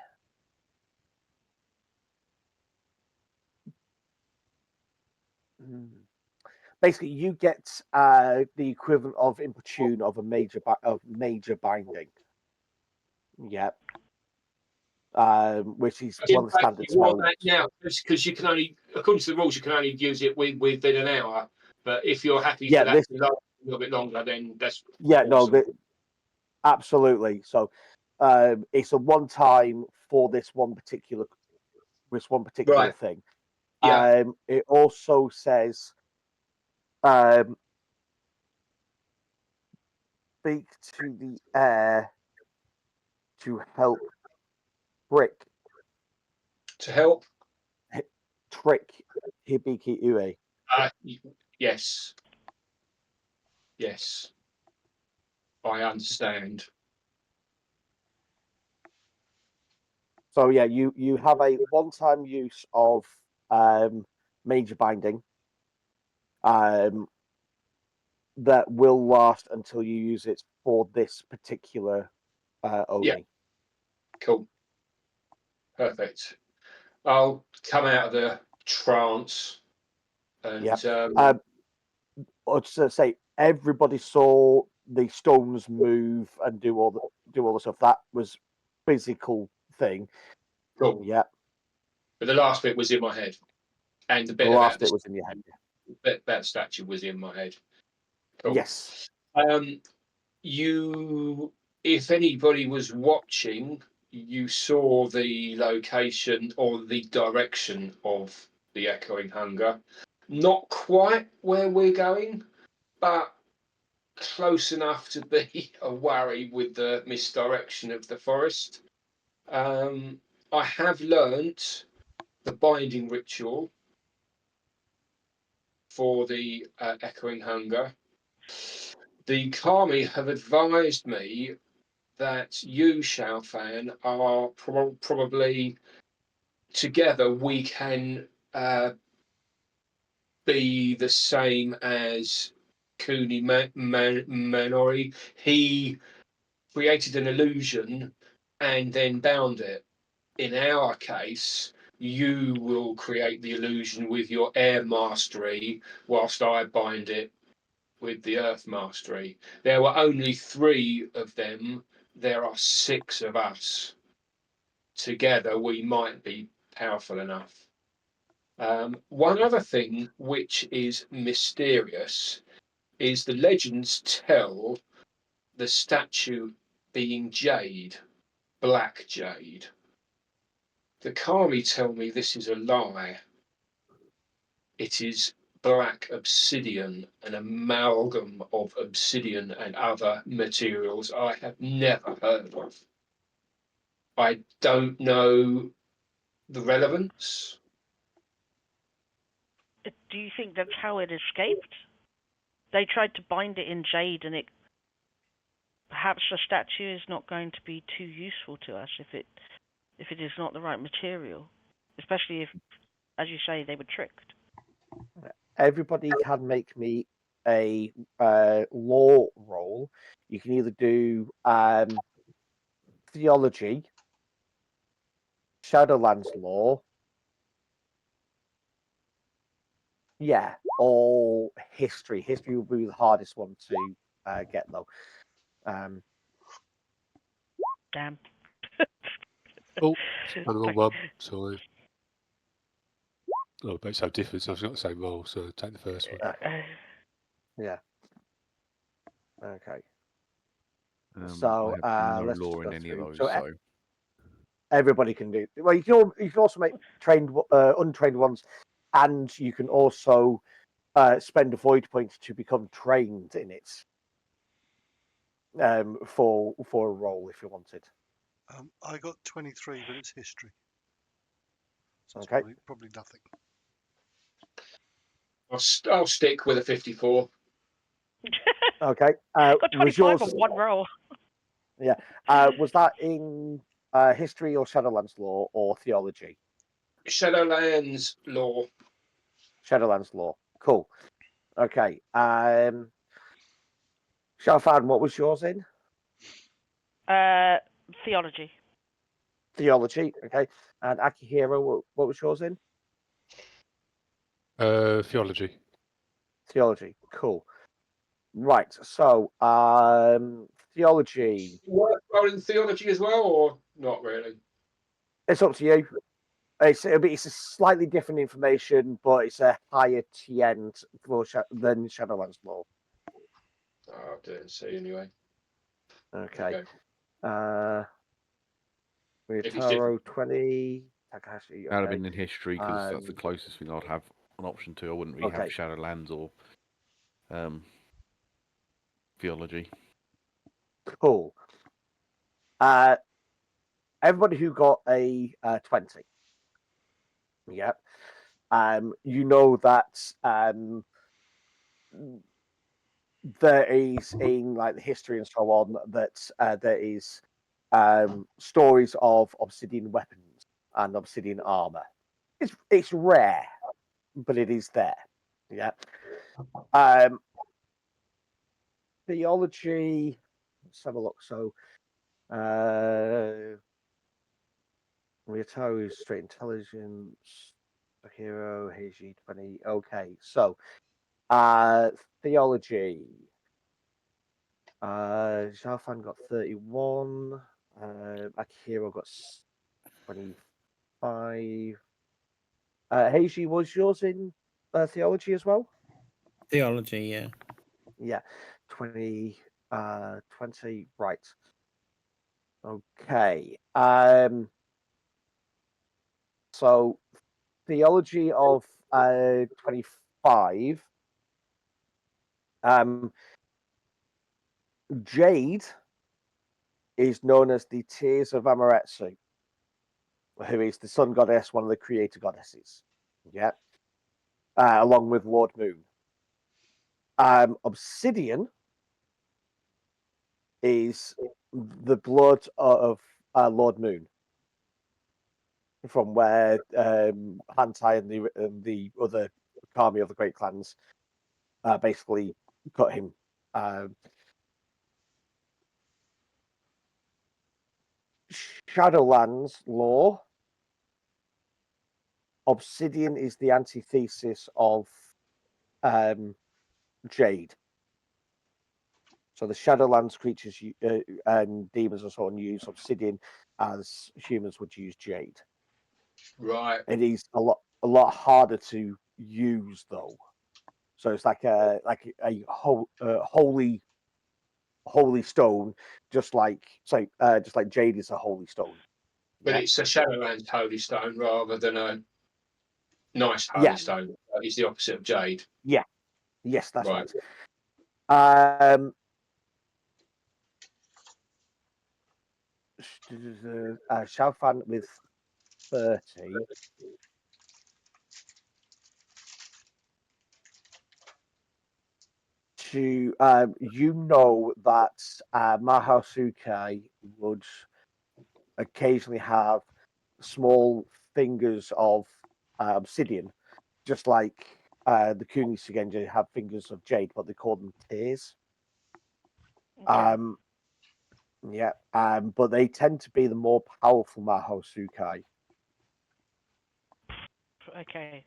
basically you get the equivalent of importune of a major binding. Yeah. Which is one of the standard spells. Now, because you can only, according to the rules, you can only use it within an hour. But if you're happy for that to last a little bit longer, then that's awesome. Absolutely. So it's a one time for this one particular Right. thing. Yeah. It also says speak to the air to help trick Hibiki Ue. Yes. Yes. I understand. So yeah, you have a one-time use of major binding that will last until you use it for this particular only. Yeah. Cool. Perfect. I'll come out of the trance and I was to say everybody saw the stones move and do all the stuff. That was physical thing. cool. Yeah. But the last bit was in my head, and the bit last bit was in your head. That statue was in my head. Cool. Yes. If anybody was watching, you saw the location or the direction of the echoing hunger. Not quite where we're going, but close enough to be a worry with the misdirection of the forest. I have learnt the binding ritual for the echoing hunger. The Kami have advised me that you, Xiaofan, are probably together. We can be the same as Kuni Manori. He created an illusion and then bound it. In our case, you will create the illusion with your air mastery, whilst I bind it with the earth mastery. There were only 3 of them. There are 6 of us. together we might be powerful enough. One other thing which is mysterious is the legends tell the statue being jade, black jade. The Kami tell me this is a lie. It is black obsidian, an amalgam of obsidian and other materials I have never heard of. I don't know the relevance. Do you think that's how it escaped? They tried to bind it in jade, and it perhaps the statue is not going to be too useful to us if it is not the right material, especially if, as you say, they were tricked. Everybody can make me a law roll. You can either do theology, Shadowlands law, or history. History will be the hardest one to get though. Damn. Oh, I'm on one. Sorry. Oh, but it's so different. So I've got the same roll, so take the first one. Yeah. Okay. So I have no let's law just go in any of through. those, So so everybody can do. Well, you can also make trained, untrained ones, and you can also spend a void point to become trained in it. For a role if you wanted. I got 23, but it's history. So it's Okay. probably nothing. I'll stick with a 54. Okay. Got 25 was yours? on one roll. Yeah. Was that in history or Shadowlands law or theology? Shadowlands law. Shadowlands law. Cool. Okay. Xiaofan, what was yours in? Theology. Theology. Okay. And Akihiro, what was yours in? Theology. Theology. Cool. Right. So, theology. What in theology as well, or not really? It's up to you. It's a slightly different information, but it's a higher TN than Shadowlands law. Oh, I didn't see anyway. Okay. If it's Ryutao 20. Takahashi. I'd have Okay. been in history because that's the closest thing I'd have an option to. I wouldn't really have Okay. Shadowlands or theology. Cool. Everybody who got a 20. Yeah. You know that there is in like the history and so on that there is stories of obsidian weapons and obsidian armor. It's rare, but it is there. Yeah. Theology. Let's have a look. So, Ryutao is straight intelligence. Hero, Heichi 20. Okay, so theology. Xiaofan got 31. Akihiro got 25. Heichi, was yours in theology as well? Theology, yeah. Yeah, 20. 20. Right. Okay. So theology of 25. Jade is known as the Tears of Amaterasu, who is the sun goddess, one of the creator goddesses. Yeah. Along with Lord Moon. Obsidian is the blood of Lord Moon, from where Hantai and the other Kami of the Great Clans basically cut him. Shadowlands lore. Obsidian is the antithesis of Jade. So the Shadowlands creatures and demons and so on use obsidian, as humans would use jade. Right. It is a lot harder to use though. So it's like a holy stone, just like jade is a holy stone. But Yeah. it's a Shadowlands holy stone rather than a nice holy Yeah. stone. It's the opposite of jade. Yeah. Yes, that's Right. right. Xiaofan with 30. To you know that Mahasuke would occasionally have small fingers of obsidian, just like the Kuni Shugenja have fingers of jade, but they call them tears. Okay. Yeah, but they tend to be the more powerful Mahasuke. Okay.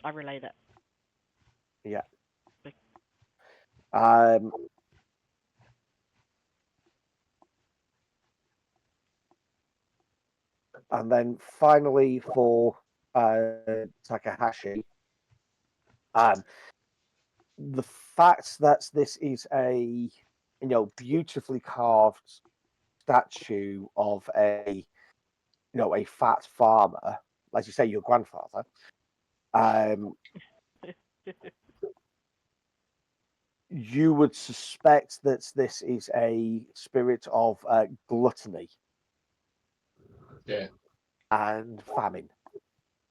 I relay that. Yeah. Um, and then finally for Takahashi, the fact that this is a beautifully carved statue of a fat farmer, like you say, your grandfather. You would suspect that this is a spirit of gluttony. Yeah. And famine.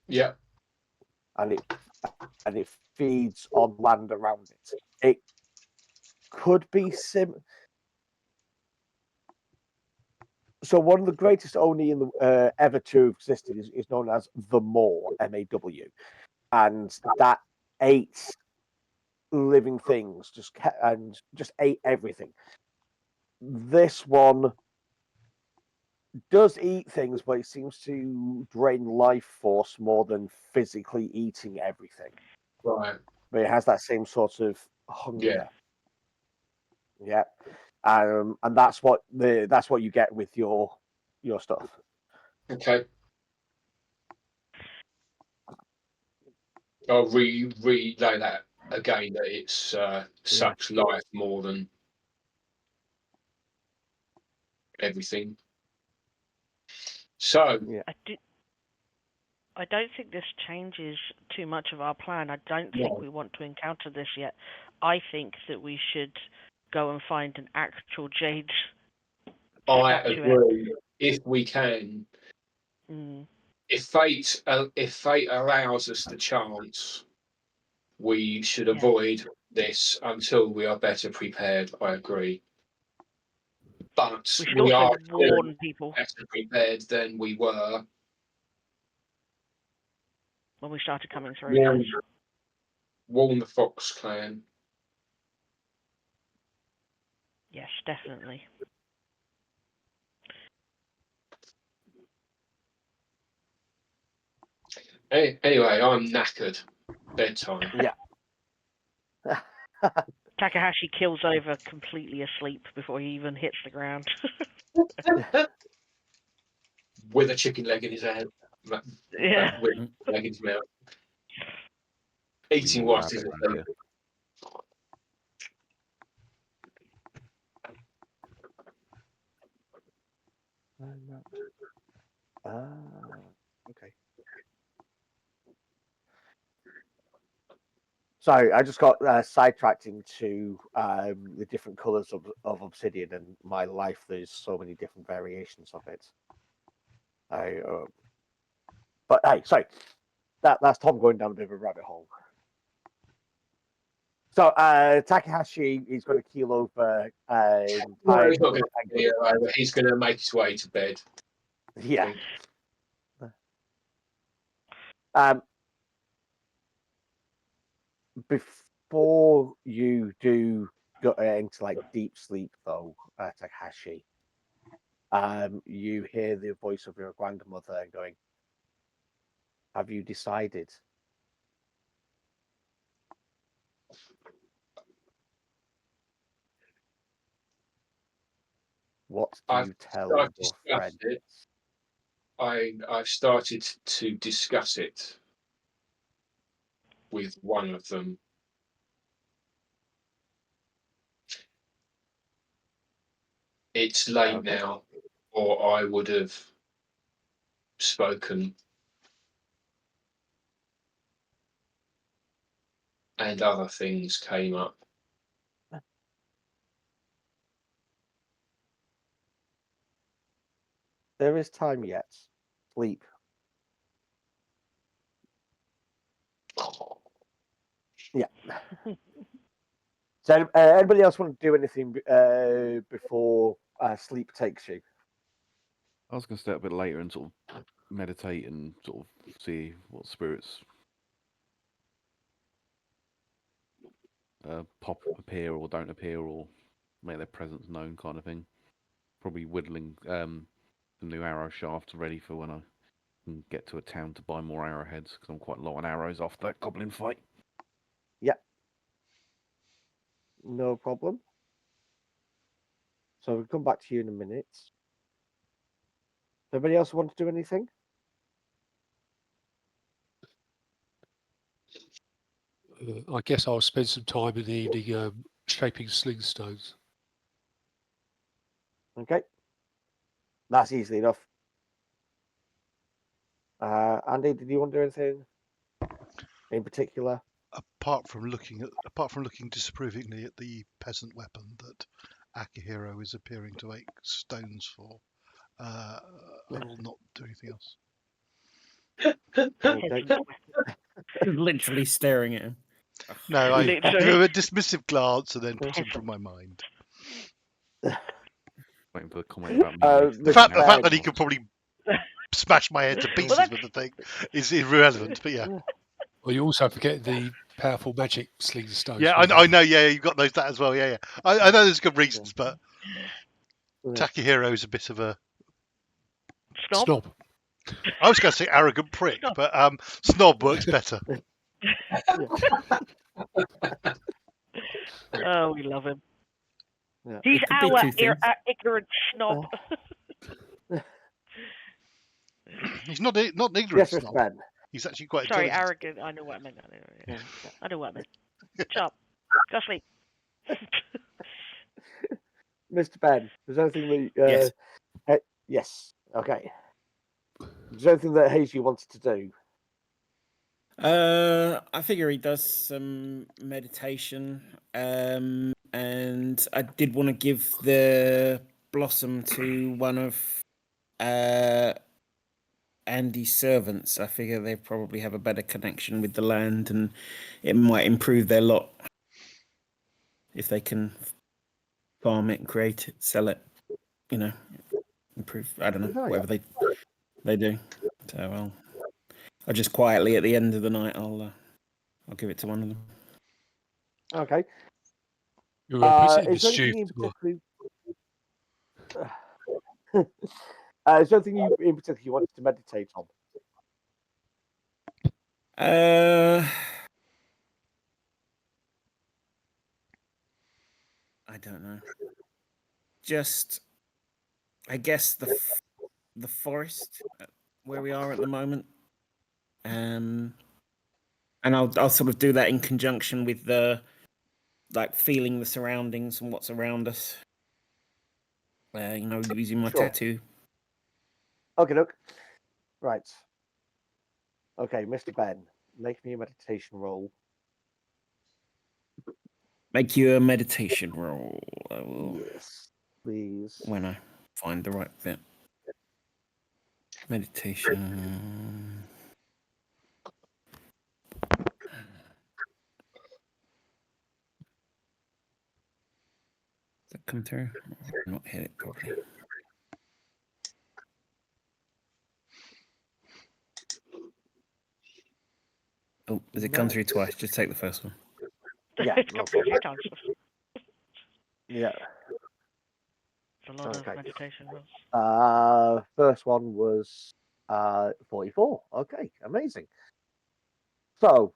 Yeah. And it feeds on land around it. It could be So one of the greatest Oni in the ever to have existed is known as the Maw, M-A-W, and that ate living things, just ate everything. This one does eat things, but it seems to drain life force more than physically eating everything. Right. But it has that same sort of hunger. Yeah. And that's what you get with your stuff. Okay. I'll relay that again, that it's sucks life more than everything. So Yeah. I don't think this changes too much of our plan. I don't think we want to encounter this yet. I think that we should go and find an actual jade I statuette. agree. If we can, Mm. if fate allows us the chance, we should avoid this until we are better prepared. I agree. But We should we also are warn people better prepared than we were. when we started coming through. Warn, Yes. warn the Fox Clan. Yes, definitely. Anyway, I'm knackered. Bedtime. Yeah. Takahashi kills over completely asleep before he even hits the ground. With a chicken leg in his hand. Yeah. With a leg in his mouth. Eating More whilst he's rabbit asleep. meat, Okay. Sorry, I just got sidetracked into the different colors of obsidian, and my life. There's so many different variations of it. But hey, sorry, that's Tom going down a bit of a rabbit hole. So Takahashi is going to keel over. No, he's not going to keel over. He's going to make his way to bed. Yeah. Before you do go into like deep sleep, though, Takahashi, you hear the voice of your grandmother going, "Have you decided?" What do I've you tell I've your discussed friends? it. I've started to discuss it with one of them. It's late Okay. now, or I would have spoken. And other things came up. There is time yet. Sleep. Yeah. So, anybody else want to do anything before sleep takes you? I was going to stay up a bit later and sort of meditate and sort of see what spirits appear or don't appear or make their presence known, kind of thing. Probably whittling some new arrow shafts ready for when I can get to a town to buy more arrowheads because I'm quite low on arrows after that goblin fight. Yeah. No problem. So we'll come back to you in a minute. Anybody else want to do anything? I guess I'll spend some time in the evening shaping sling stones. Okay. That's easy enough. Andy, did you want to do anything in particular? Apart from looking disapprovingly at the peasant weapon that Akihiro is appearing to make stones for, I will not do anything else. Okay. Literally staring at him. No, I give Literally. him a dismissive glance and then put him from my mind. Waiting for the comment about me. The Mr. fact Ben. that he could probably smash my head to pieces that's- with the thing is irrelevant. But yeah, Well, you also forget the powerful magic sling stones. yeah, with I know. Yeah, you've got that as well. Yeah. I know there's good reasons, but Yeah. Takahiro is a bit of a. Snob. Snob. I was going to say arrogant prick, Snob. but snob works better. Oh, we love him. Yeah. He's It could be our two things. ignorant snob. He's not an ignorant Yes, Mr. snob. Ben. He's actually quite Sorry, intelligent. arrogant. I know what I meant. I know what I meant. Shut up. Go sleep. Mr. Ben, is there anything that Yes. yes. Okay. Is there anything that Heichi wanted to do? I figure he does some meditation, and I did want to give the blossom to one of Andy's servants. I figure they probably have a better connection with the land, and it might improve their lot if they can farm it, create it, sell it. You know, improve. I don't know, Oh, yeah. whatever they do. So I'll just quietly at the end of the night, I'll give it to one of them. Okay. You're putting it in the Is there stew. anything in tomorrow. particular? Is there anything in particular you wanted to meditate on? I don't know. Just, I guess the forest where we are at the moment, and I'll sort of do that in conjunction with the feeling the surroundings and what's around us. Using my Sure. tattoo. Okay, look. Right. Okay, Mr. Ben, make me a meditation roll. Make you a meditation roll. I will, Yes, please. when I find the right bit. Meditation. Does that come through? I've not hit it properly. Oh, does it come through twice? Just take the first one. Yeah, It's no come through a few problem. times. Yeah. It's a lot Okay. of meditation rolls. First one was 44. Okay, amazing. So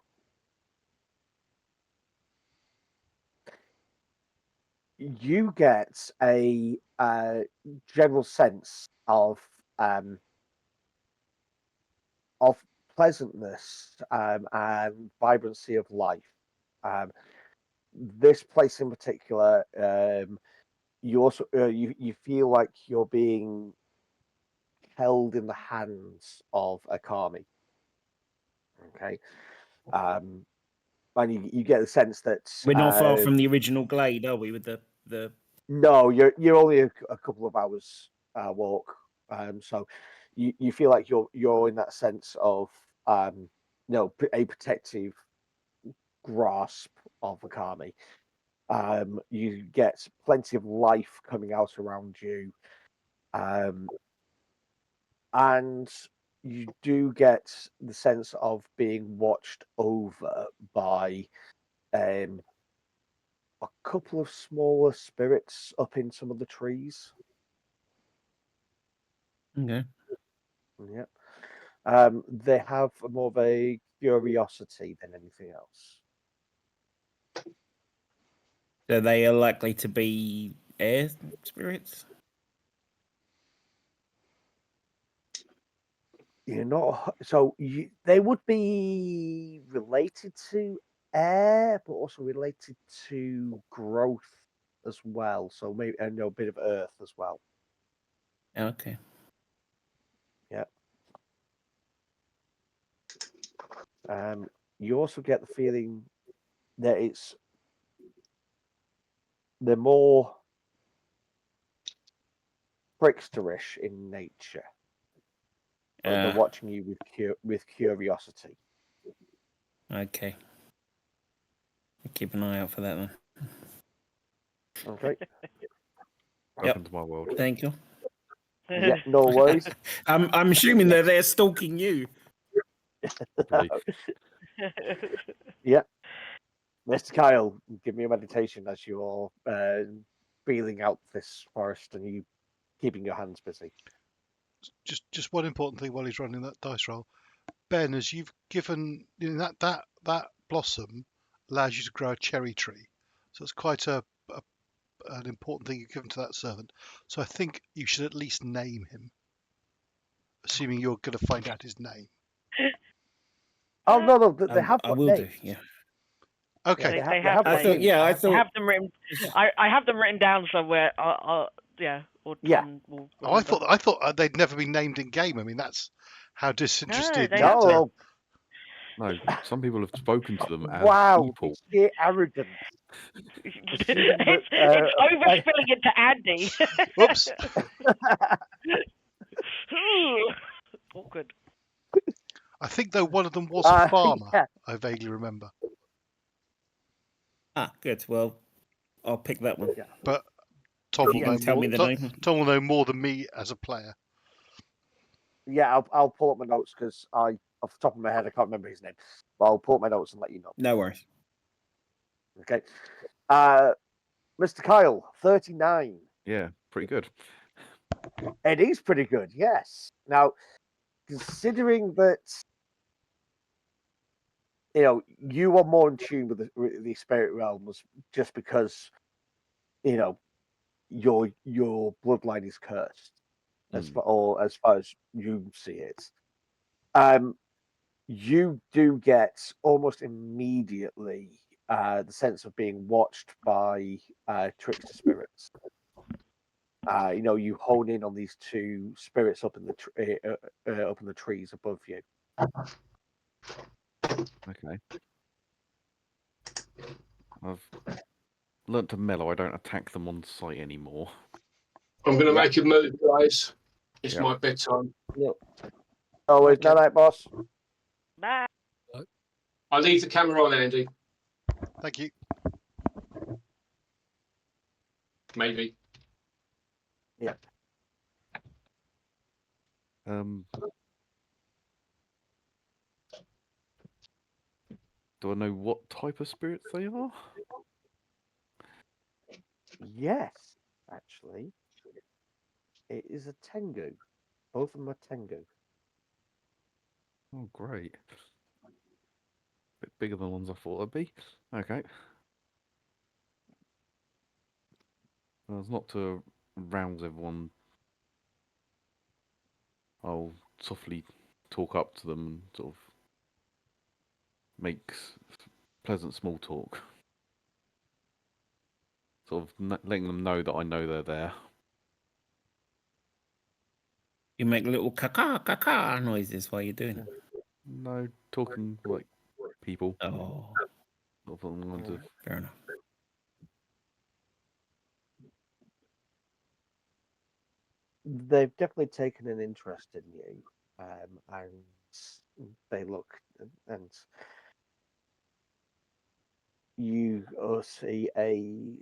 you get a general sense of pleasantness and vibrancy of life. This place in particular, you also you feel like you're being held in the hands of a kami. Okay, and you get the sense that We're not far from the original glade, are we? With the no, you're only a couple of hours walk, so you feel like you're in that sense of a protective grasp of a kami. You get plenty of life coming out around you, and you do get the sense of being watched over by a couple of smaller spirits up in some of the trees. okay. Yeah. They have more of a curiosity than anything else. So they are likely to be air spirits. You're not so they would be related to air, but also related to growth as well. So maybe a bit of earth as well. Okay. Yeah. You also get the feeling that they're more tricksterish in nature. But they're watching you with curiosity. Okay. I'll keep an eye out for that then. Okay. Welcome to my world. Thank you. Yeah, no worries. I'm assuming that they're stalking you. Probably. Yeah. Mr. Kyle, give me a meditation as you're feeling out this forest and you keeping your hands busy. Just one important thing while he's running that dice roll, Ben, as you've given that blossom allows you to grow a cherry tree, so it's quite an important thing you've given to that servant. So I think you should at least name him, assuming you're going to find out his name. Oh no, they have I got will names. do. Yeah. Okay. Yeah, They have I got thought. names. Yeah. I I thought. have them written. I have them written down somewhere. Yeah. Or Yeah. Tom will Oh, I remember. thought they'd never been named in game. I mean, that's how disinterested. they have No, No, some people have spoken to them as wow, people. it's sheer arrogance. Assuming it's that, overspilling into Andy. Oops. Awkward. I think though one of them was a farmer. yeah. I vaguely remember. Good. Well, I'll pick that one. Yeah. But Tom If will you know can tell more. me the name. Tom will know more than me as a player. Yeah, I'll pull up my notes because off the top of my head, I can't remember his name. But I'll pull up my notes and let you know. No worries. Okay. Mr. Kyle, 39. Yeah, pretty good. It is pretty good, yes. Now, considering that, you are more in tune with the spirit realms just because, your bloodline is cursed, as far as you see it. You do get almost immediately the sense of being watched by trickster spirits. You hone in on these two spirits up in the trees above you. Okay. I've learnt to mellow. I don't attack them on sight anymore. I'm going to Yeah. make a move, guys. It's Yep. my bedtime. Always Okay. night, boss. Bye. I'll leave the camera on, Andy. Thank you. Maybe. Yeah. Do I know what type of spirits they are? Yes, actually, it is a Tengu. Both of them are Tengu. Oh, great. Bit bigger than the ones I thought they'd be. Okay. Well, it's not to rouse everyone. I'll softly talk up to them and sort of make pleasant small talk. Sort of letting them know that I know they're there. You make little caca noises while you're doing it. No, talking like people. Oh, Sort of along the lines of, fair enough. They've definitely taken an interest in you, and they look and you see a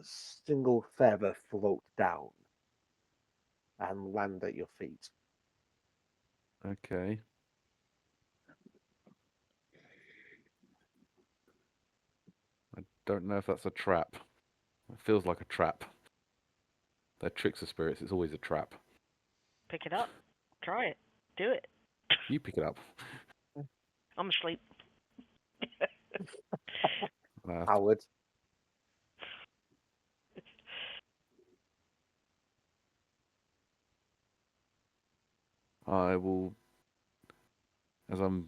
single feather float down and land at your feet. okay. I don't know if that's a trap. It feels like a trap. They're trickster spirits. It's always a trap. Pick it up. Try it. Do it. You pick it up. I'm asleep. Howard. I will, as I'm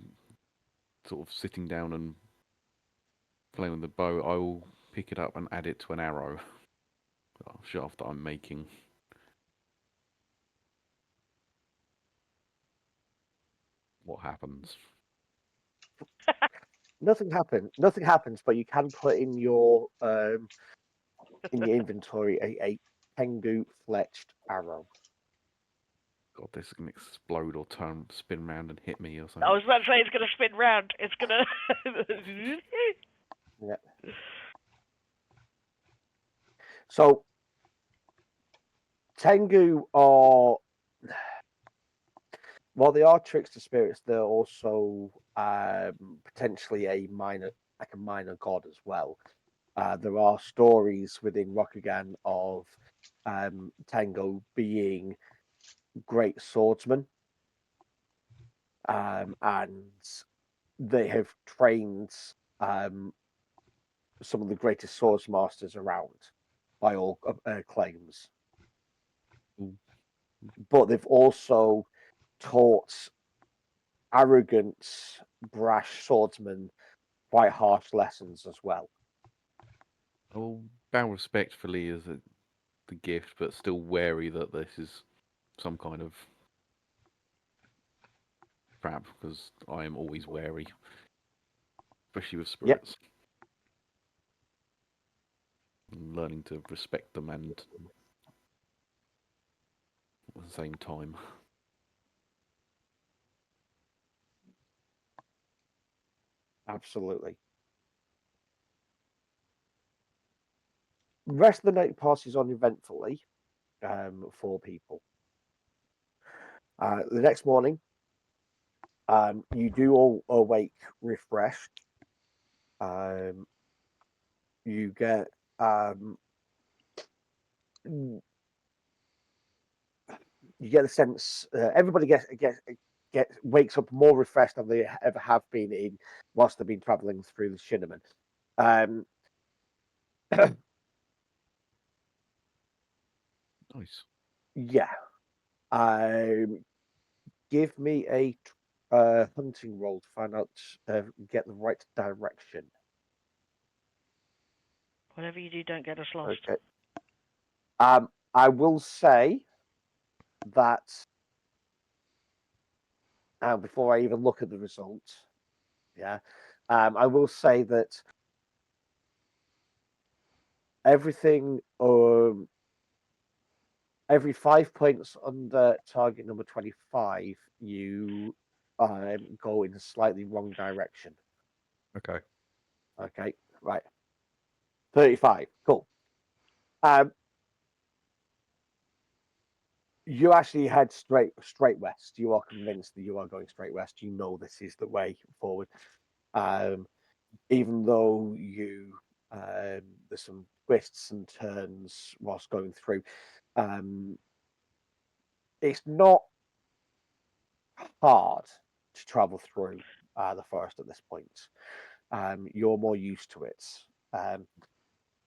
sort of sitting down and playing with the bow, I will pick it up and add it to an arrow shaft that I'm making. What happens? Nothing happens, but you can put in your inventory a Tengu fletched arrow. God, this is gonna explode or spin round and hit me or something. I was about to say it's going to spin round. It's going to. Yeah. So Tengu are, while they are trickster spirits, they're also potentially a minor god as well. There are stories within Rokugan of Tengu being great swordsmen, and they have trained some of the greatest swords masters around by all claims. But they've also taught arrogant, brash swordsmen quite harsh lessons as well. I will bow respectfully as the gift, but still wary that this is some kind of trap, because I am always wary, especially with spirits. I'm learning to respect them and at the same time. Absolutely. The rest of the night passes on eventfully for people. The next morning, you do all awake refreshed. You get the sense everybody wakes up more refreshed than they ever have been in whilst they've been traveling through the Shinneman. Nice. Yeah. Give me a hunting roll to find out, get the right direction. Whatever you do, don't get us lost. Okay. I will say that before I even look at the results, I will say that everything, every 5 points under target number 25, you go in a slightly wrong direction. Okay. Okay, right. 35, cool. You actually head straight west. You are convinced that you are going straight west. You know this is the way forward. Even though you there's some twists and turns whilst going through. It's not hard to travel through the forest at this point. You're more used to it.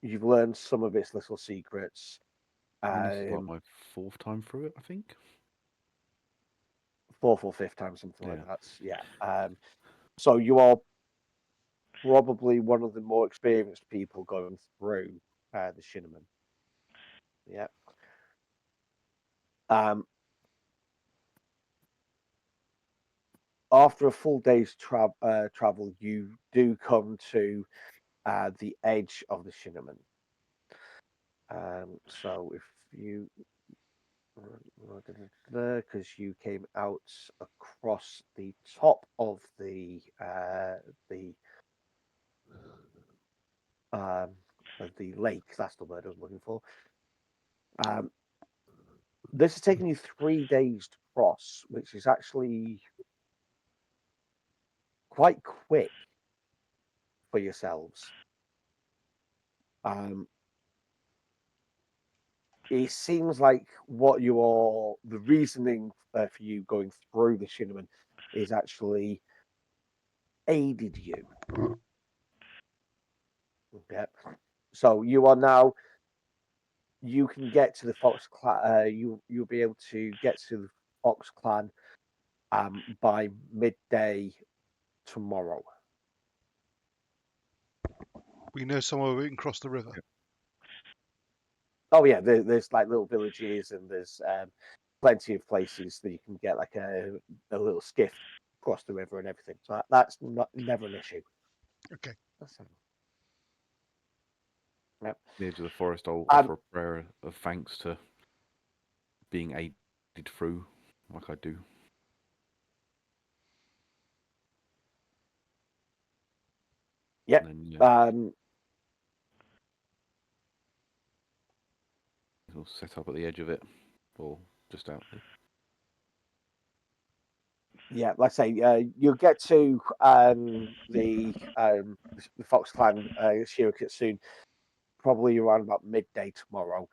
you've learned some of its little secrets. I mean, this is like my 4th time through it, I think. 4th or 5th time, something like Yeah. that. Yeah. So you are probably one of the more experienced people going through the Shinneman. Yeah. After a full day's travel, you do come to the edge of the Shinneman. So if you, because you came out across the top of the lake, that's the word I was looking for. This has taken you 3 days to cross, which is actually quite quick for yourselves. It seems like the reasoning for you going through the Shinneman is actually aided you. Okay. So you are now, you can get to the Fox Clan, you'll be able to get to the Fox Clan by midday tomorrow. We know somewhere we can cross the river. Oh yeah, there's like little villages and there's plenty of places that you can get like a little skiff across the river and everything. So that's never an issue. Okay. Yep. The edge of the forest, I'll offer a prayer of thanks to being aided through, like I do. Yep. We'll set up at the edge of it, or just out there. Yeah, like I say, you'll get to the Fox Clan Shirokit soon, probably around about midday tomorrow.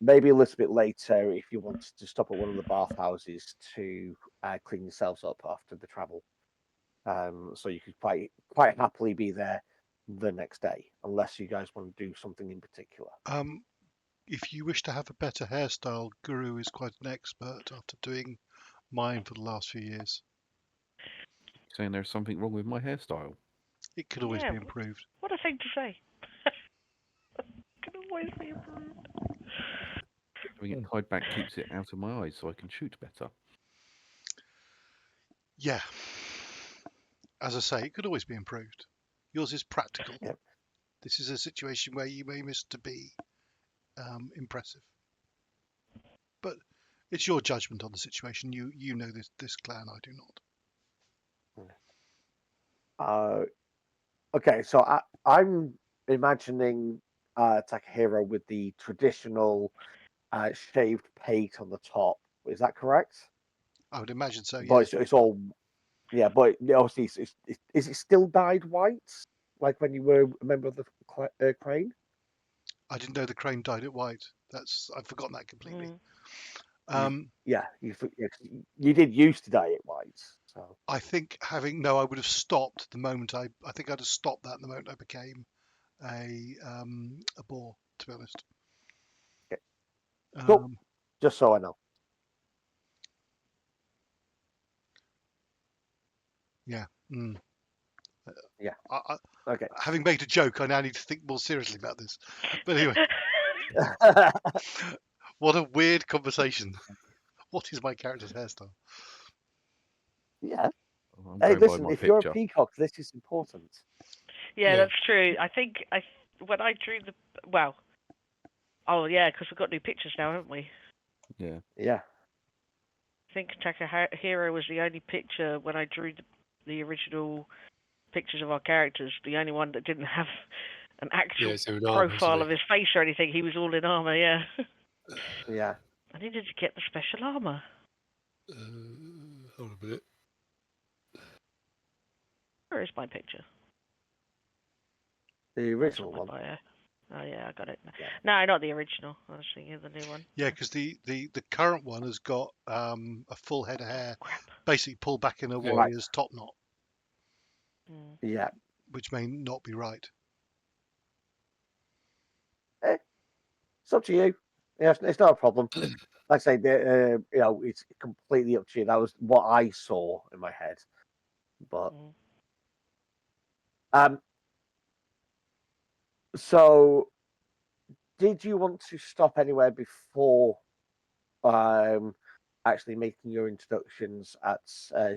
Maybe a little bit later if you want to stop at one of the bathhouses to clean yourselves up after the travel. So you could quite happily be there the next day, unless you guys want to do something in particular. If you wish to have a better hairstyle, Guru is quite an expert after doing mine for the last few years. Saying there's something wrong with my hairstyle. It could always be improved. What a thing to say. Could always be improved. Having it tied back keeps it out of my eyes so I can shoot better. Yeah. As I say, it could always be improved. Yours is practical. Yep. This is a situation where you may miss to be impressive. But it's your judgment on the situation. You know this clan, I do not. Okay, so I'm imagining Takahiro with the traditional shaved pate on the top. Is that correct? I would imagine so, yeah. But it's all, yeah, but obviously, is it still dyed white? Like when you were a member of the Crane? I didn't know the Crane dyed it white. I've forgotten that completely. Yeah, you did used to dye it white. So I think I would have stopped the moment I think I'd have stopped that the moment I became a boar, to be honest. Okay. Cool. Just so I know. Yeah. Yeah. Okay. Having made a joke, I now need to think more seriously about this. But anyway, what a weird conversation. What is my character's hairstyle? Yeah. Hey, listen, if you're a peacock, this is important. Yeah, that's true. I think when I drew because we've got new pictures now, haven't we? Yeah. Yeah. I think Takahiro was the only picture when I drew the original pictures of our characters, the only one that didn't have an actual profile of his face or anything. He was all in armor, yeah. Yeah. I needed to get the special armor. Hold on a minute. Where is my picture? The original one. Oh yeah, I got it. Yeah. No, not the original. I was thinking of the new one. Yeah, because the current one has got a full head of hair, basically pulled back in a warrior's top knot. Yeah. Which may not be right. It's up to you. Yeah, it's not a problem. Like I say, it's completely up to you. That was what I saw in my head. But so did you want to stop anywhere before actually making your introductions at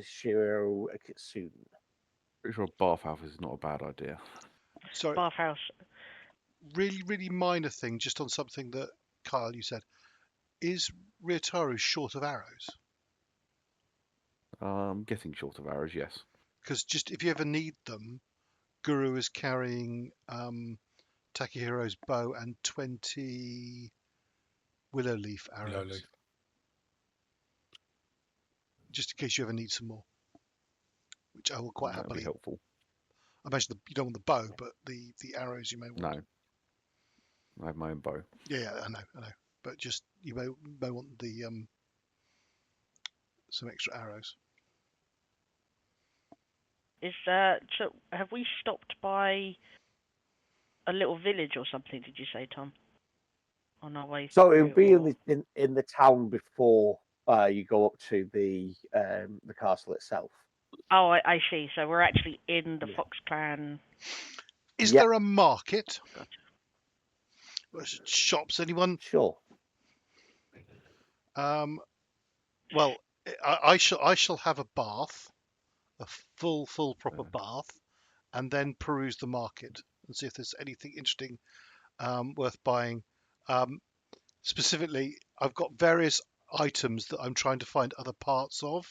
Shiro Kitsune? Pretty sure bathhouse is not a bad idea. Sorry, Bathhouse. really, really minor thing, just on something that Kyle you said. Is Ryutaro short of arrows? I'm guessing short of arrows, yes. Because just if you ever need them, Guru is carrying Takehiro's bow and 20 willow leaf arrows. Willow leaf. Just in case you ever need some more, which I will quite That'd be happily. helpful. I imagine you don't want the bow, but the arrows you may want. No. I have my own bow. Yeah, I know. But just you may want the some extra arrows. Is so? Have we stopped by a little village or something? Did you say, Tom? On our way. So it would be or... in the town before you go up to the castle itself. Oh, I see. So we're actually in the Fox Clan. Is Yep. there a market? Gotcha. Shops? Anyone? Sure. Well, I shall have a bath, a full proper bath, and then peruse the market and see if there's anything interesting worth buying. Specifically, I've got various items that I'm trying to find other parts of.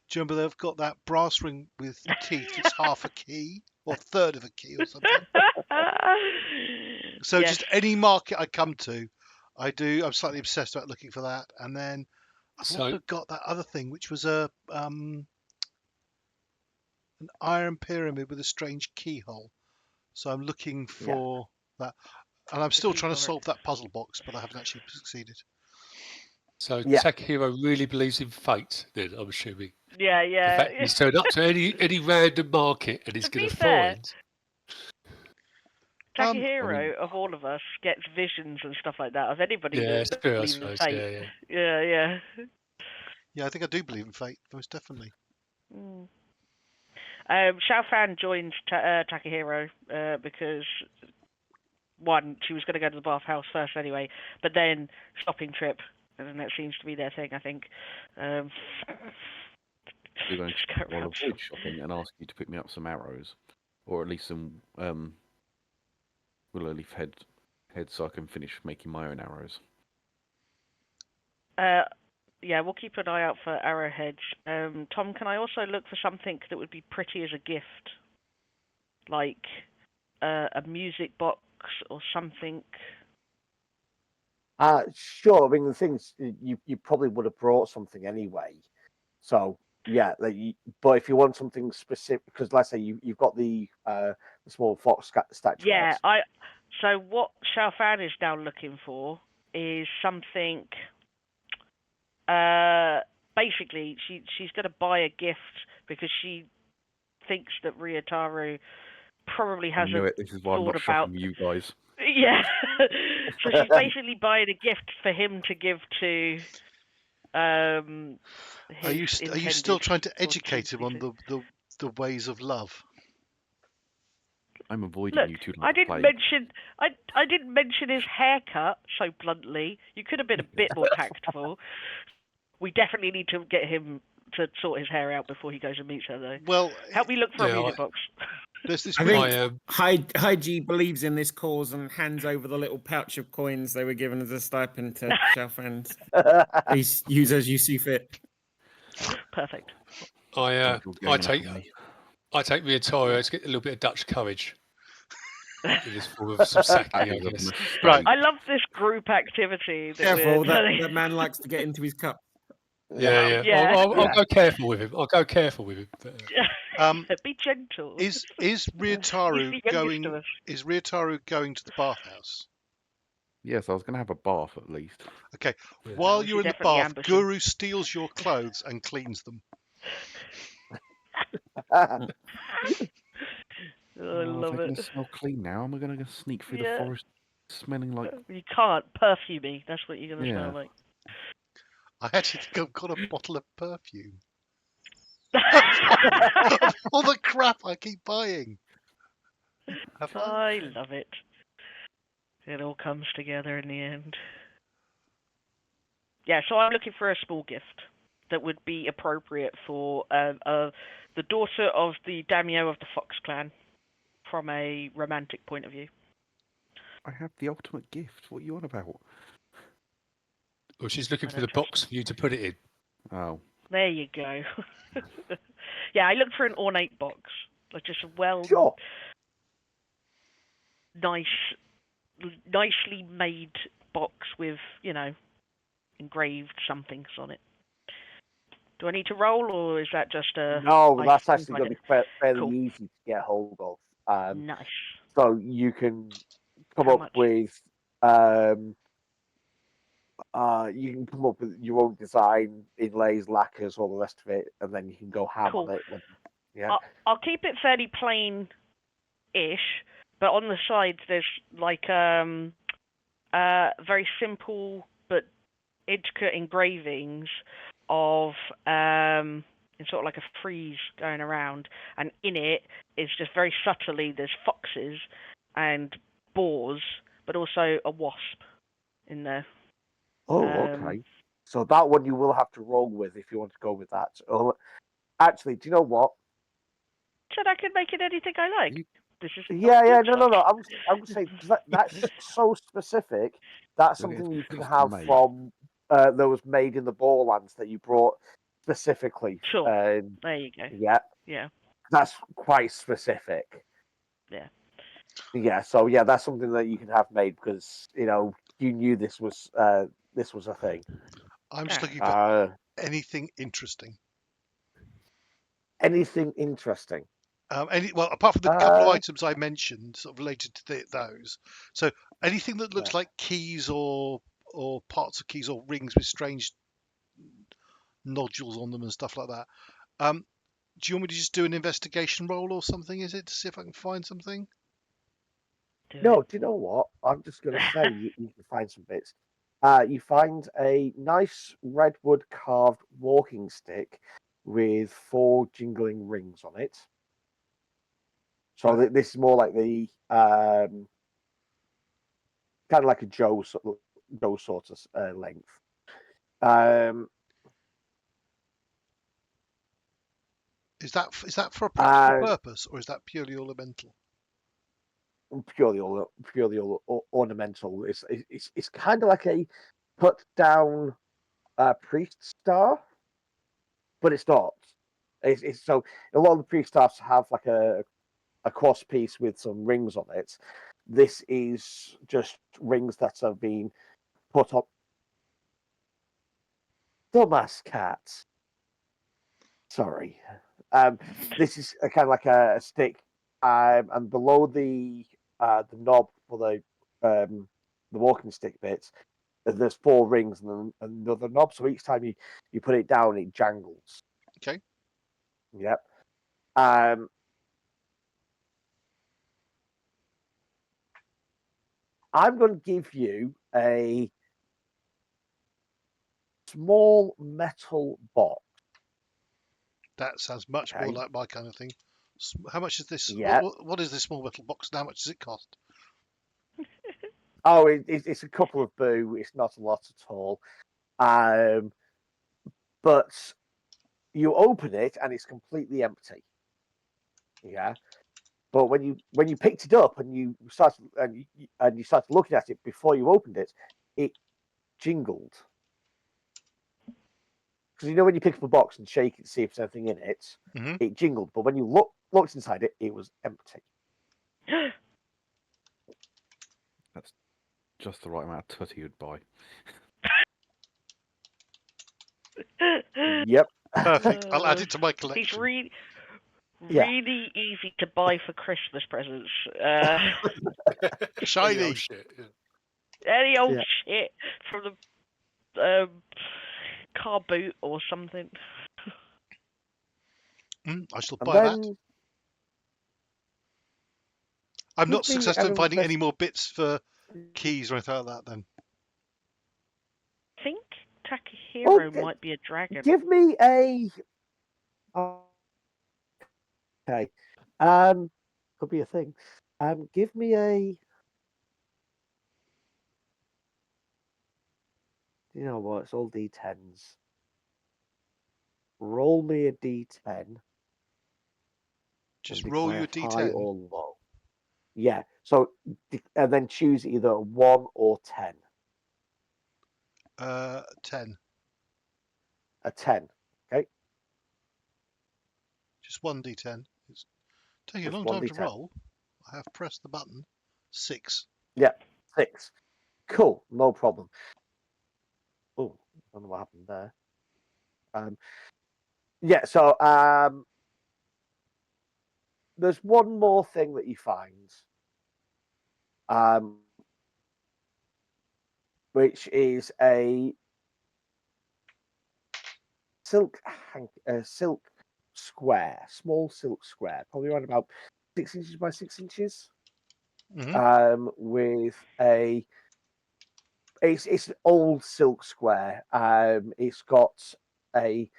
Do you remember they've got that brass ring with teeth? It's half a key or a third of a key or something. So Yes. just any market I come to, I'm slightly obsessed about looking for that. And then I've also got that other thing, which was an iron pyramid with a strange keyhole. So I'm looking for that. And I'm still trying to solve that puzzle box, but I haven't actually succeeded. So Takahiro really believes in fate, then, I'm assuming. Yeah. The fact he's turned up to any random market and he's going to find. Takahiro, of all of us, gets visions and stuff like that. Of anybody that believes in fate. Yeah. Yeah, I think I do believe in fate, most definitely. Xiaofan joins Takahiro because, one, she was going to go to the bathhouse first anyway, but then shopping trip, and that seems to be their thing, I think. We're going to avoid shopping and ask you to pick me up some arrows, or at least some willow leaf heads so I can finish making my own arrows. Yeah, we'll keep an eye out for arrowheads. Tom, can I also look for something that would be pretty as a gift? Like a music box or something? Sure. I mean, the things you probably would have brought something anyway. So yeah, but if you want something specific, because let's say you've got the small fox statue. Yeah, So what Xiaofan is now looking for is something. Basically, she's going to buy a gift because she thinks that Ryutaro probably hasn't This is why I'm not shopping you guys. Yeah. So she's basically buying a gift for him to give to. Are you still trying to educate him on the ways of love? I'm avoiding you too. I didn't mention his haircut so bluntly. You could have been a bit more tactful. We definitely need to get him to sort his hair out before he goes and meets her, though. Well, help me look for a music box. I think Heichi believes in this cause and hands over the little pouch of coins they were given as a stipend to Xiaofan. Please use as you see fit. Perfect. I take Ryutaro. Let's get a little bit of Dutch courage. In this form of some sake, I guess. Right. I love this group activity. Careful, that man likes to get into his cup. Yeah. I'll go careful with him. Be gentle. Is Ryutaro going? Is Ryutaro going to the bathhouse? Yes, I was going to have a bath at least. Okay. While you're in the bath, Guru steals your clothes and cleans them. I love it. Going to smell clean now. Am I going to sneak through the forest Smelling like You can't perfumey. That's what you're gonna Yeah. smell like. I actually think I've got a bottle of perfume. Of all the crap I keep buying. Have I? I love it. It all comes together in the end. Yeah, so I'm looking for a small gift that would be appropriate for the daughter of the daimyo of the Fox Clan from a romantic point of view. I have the ultimate gift. What are you on about? Or she's looking I for don't the trust box for you to put it in. Oh, There you go. Yeah, I looked for an ornate box, like just a Sure. nicely made box with, engraved somethings on it. Do I need to roll, or is that just a... No, I that's think actually I going to do. be fairly Cool. easy to get hold of. Nice. So you can come How up much? with your own design, inlays, lacquers, all the rest of it, and then you can go ham Cool. on it. Yeah. I'll keep it fairly plain-ish, but on the sides there's like very simple but intricate engravings of in sort of like a frieze going around, and in it is just very subtly there's foxes and boars, but also a wasp in there. Oh, okay. So that one you will have to roll with if you want to go with that. Oh, actually, do you know what? Said I could make it anything I like. You- This is Yeah. No. I'm saying because that's so specific. That's You'll get something you can custom have made. from that was made in the Borderlands that you brought specifically. Sure. There you go. Yeah, Yeah. that's quite specific. Yeah. Yeah, so yeah, that's something that you can have made because you knew this was a thing. I'm just looking for Uh, anything interesting. anything interesting? Well, apart from the couple of items I mentioned, sort of related to those. So anything that looks like keys or parts of keys or rings with strange nodules on them and stuff like that. Do you want me to just do an investigation roll or something? Is it to see if I can find something? No, do you know what? I'm just going to say you can find some bits. You find a nice redwood carved walking stick with 4 jingling rings on it. So this is more like the kind of like a Joe sort of length. Is that for a practical purpose or is that purely ornamental? Purely ornamental. It's kind of like a put down priest star, but it's not. It's so a lot of the priest stars have like a cross piece with some rings on it. This is just rings that have been put up. Dumbass cat. Sorry. This is kind of like a stick, and below the knob for the walking stick bits, there's 4 rings and then another knob. So each time you put it down, it jangles. Okay. Yep. I'm going to give you a small metal box. That sounds much more like my kind of thing. How much is this? Yeah. What is this small metal box? And how much does it cost? Oh, it's a couple of boo. It's not a lot at all. But you open it and it's completely empty. Yeah. But when you picked it up and you started looking at it before you opened it, it jingled. Because when you pick up a box and shake it to see if there's anything in it, it jingled. But when you looked inside it, it was empty. That's just the right amount of tutty you'd buy. Yep. Perfect. I'll add it to my collection. It's really easy to buy for Christmas presents. Shiny. Any old shit. Yeah. Any old shit from the car boot or something. I shall buy that. I'm not give me successful in an finding invest- any more bits for keys or anything like that then? I think Takahiro Okay. might be a dragon. Give me a. Okay. Could be a thing. Give me a. You know what? It's all D10s. Roll me a D10 Just and roll declare your high D10. or low. Yeah. So and then choose either a 1 or 10. 10. A 10. Okay. Just one D10. It's taking a Just long one time to D10. roll. I have pressed the button. 6. Yeah. 6. Cool. No problem. Oh, I don't know what happened there. Yeah. So there's one more thing that you find. Which is a silk square, small silk square, probably around about 6 inches by 6 inches, with a. It's an old silk square. It's got a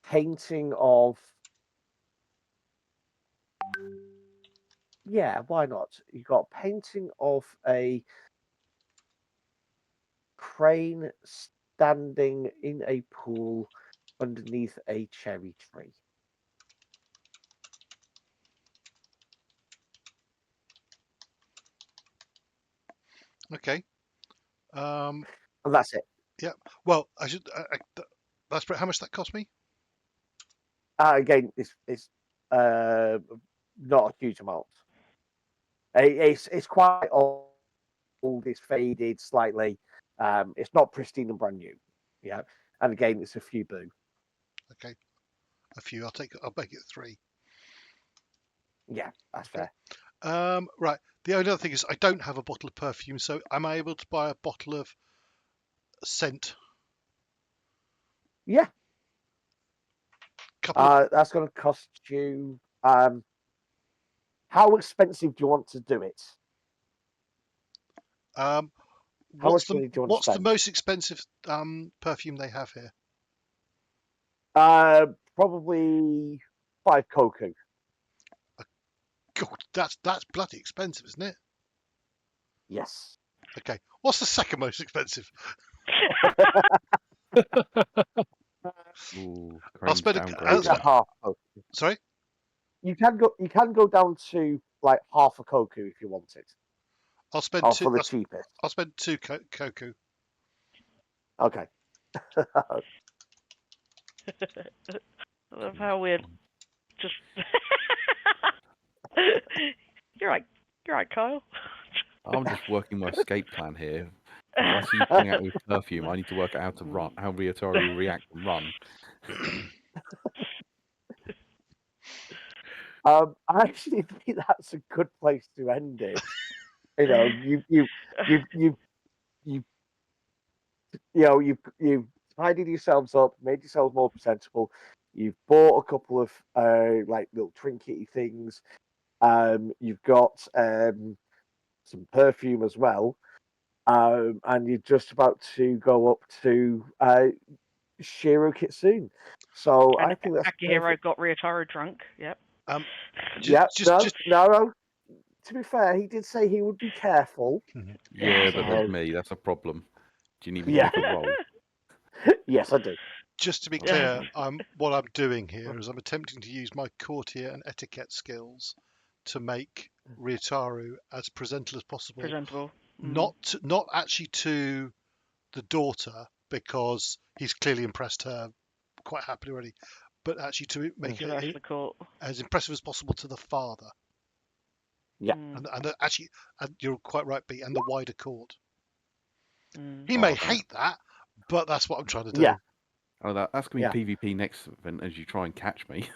painting of. Yeah, why not? You've got a painting of a crane standing in a pool underneath a cherry tree. Okay. And that's it. Yeah. Well, I should. That's how much that cost me? Again, it's not a huge amount. It's quite old. It's faded slightly. It's not pristine and brand new. Yeah, and again, it's a few boo. Okay. A few. I'll make it 3. Yeah, that's Okay. fair. Right. The only other thing is I don't have a bottle of perfume, so am I able to buy a bottle of scent? Yeah, Couple of. that's going to cost you. How expensive do you want to do it? How What's much money do you want to what's the spend? most expensive perfume they have here? Probably 5 koku. God, that's bloody expensive, isn't it? Yes. Okay. What's the second most expensive? Ooh, I'll Crane's spend a. downgrading. It's a half koku. Sorry. You can go down to like half a koku if you want it. I'll spend Oh, 2. for the cheapest. I'll spend 2 koku. Okay. I love how we're just. You're right, Kyle. I'm just working my escape plan here. If I see you coming out with perfume, I need to work out how to run, how Ryutaro will react and run. I actually think that's a good place to end it. You know, you've tidied yourselves up, made yourselves more presentable. You've bought a couple of like little trinkety things. You've got some perfume as well, and you're just about to go up to Shiro Kitsune. So And I think that's Akihiro perfect. got Ryotaro drunk. Yep. No. To be fair, he did say he would be careful. Yeah, but there's So, me. That's a problem. Do you need me yeah. to make a roll? Yes, I do. Just to be Yeah. clear, what I'm doing here is I'm attempting to use my courtier and etiquette skills to make Ryotaro as presentable as possible. Presentable. Not actually to the daughter, because he's clearly impressed her quite happily already, but actually to make To the rest of it the court. as impressive as possible to the father. Yeah. And actually, you're quite right, B, and the wider court. Mm. He may hate that, but that's what I'm trying to do. Yeah. Oh, that's going Yeah. to be PvP next event as you try and catch me.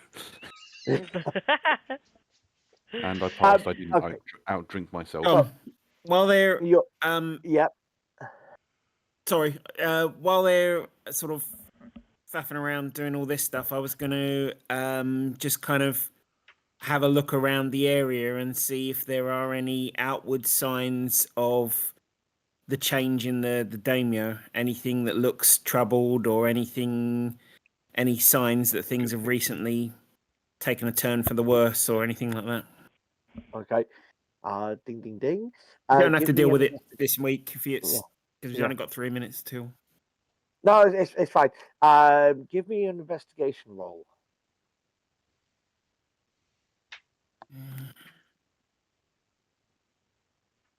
And I passed. I didn't okay. outdrink myself. While they're You're, sorry, while they're sort of faffing around doing all this stuff, I was going to just kind of have a look around the area and see if there are any outward signs of the change in the daimyo. Anything that looks troubled, or any signs that things have recently taken a turn for the worse, or anything like that. Okay. Ding, ding, ding. You don't have Give to me deal an with it investi- this week if it's Yeah. because we've Yeah. only got 3 minutes till. No, it's fine. Give me an investigation roll.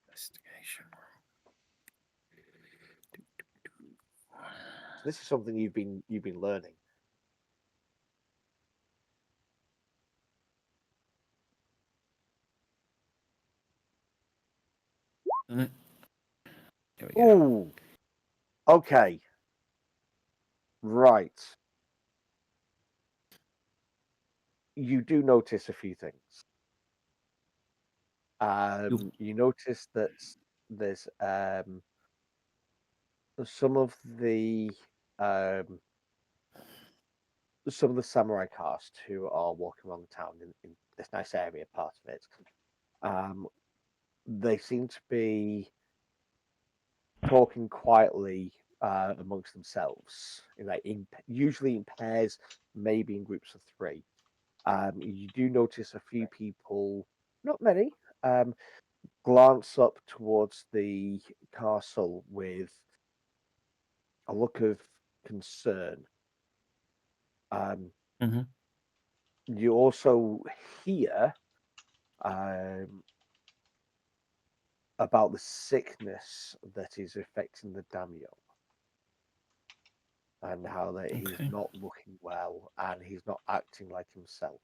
Investigation. This is something you've been learning. There we go. Ooh. Okay. Right. You do notice a few things. You notice that there's some of the samurai caste who are walking around the town in this nice area part of it. They seem to be talking quietly amongst themselves, usually in pairs, maybe in groups of 3. You do notice a few people, not many, glance up towards the castle with a look of concern. Mhm. You also hear about the sickness that is affecting the daimyo, and how that he's Okay. not looking well and he's not acting like himself.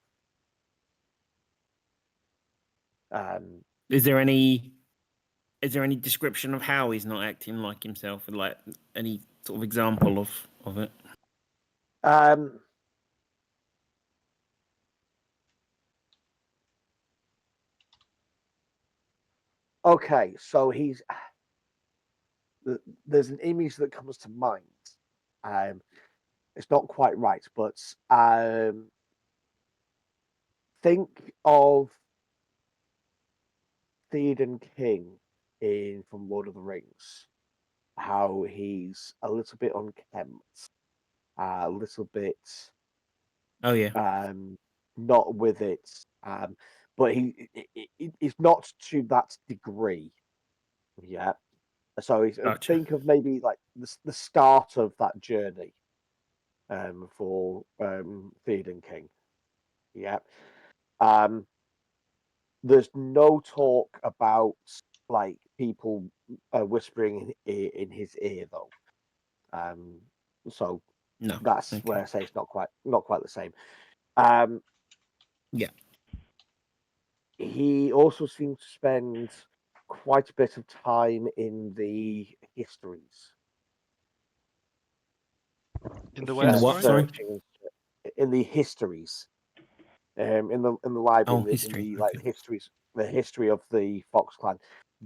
Is there any description of how he's not acting like himself, and like any sort of example of it? Okay, so there's an image that comes to mind. It's not quite right, but think of Theoden King from Lord of the Rings. How he's a little bit unkempt, a little bit Oh yeah. not with it, but he's not to that degree yet. So Gotcha. think of maybe like the start of that journey for Theoden King. Yeah. There's no talk about like people whispering in his ear though. So No. that's Okay. where I say it's not quite the same. Yeah. He also seems to spend quite a bit of time in the histories. In the In where, the what? sorry? Sorry. In the histories, in the library, Oh, history. like Okay. histories, the history of the Fox Clan.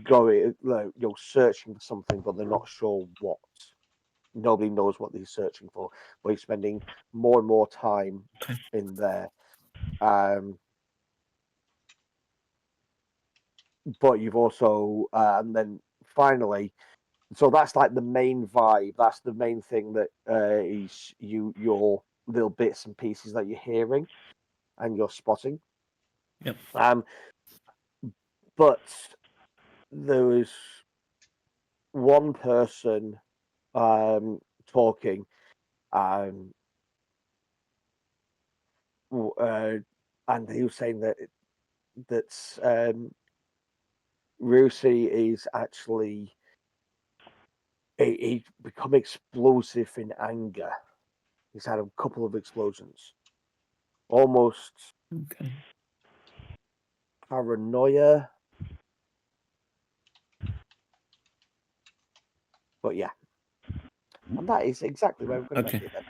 Going, you're searching for something, but they're not sure what. Nobody knows what he's searching for, but he's spending more and more time Okay. in there. But you've also, and then finally, so that's like the main vibe. That's the main thing that is your little bits and pieces that you're hearing and you're spotting. Yep. But there was one person talking, and he was saying that Rusi is actually he's become explosive in anger. He's had a couple of explosions, almost Okay. paranoia. But yeah, and that is exactly where we're going to Okay. end it then.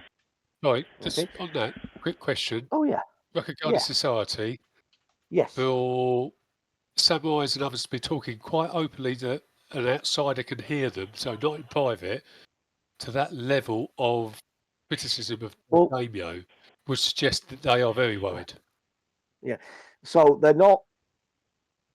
Right, just Okay. on that, quick question. Oh yeah. Recognized Yeah. society, Yes. for samurais and others to be talking quite openly that an outsider can hear them, so not in private, to that level of criticism of Well, daimyo would suggest that they are very worried. yeah. So they're not.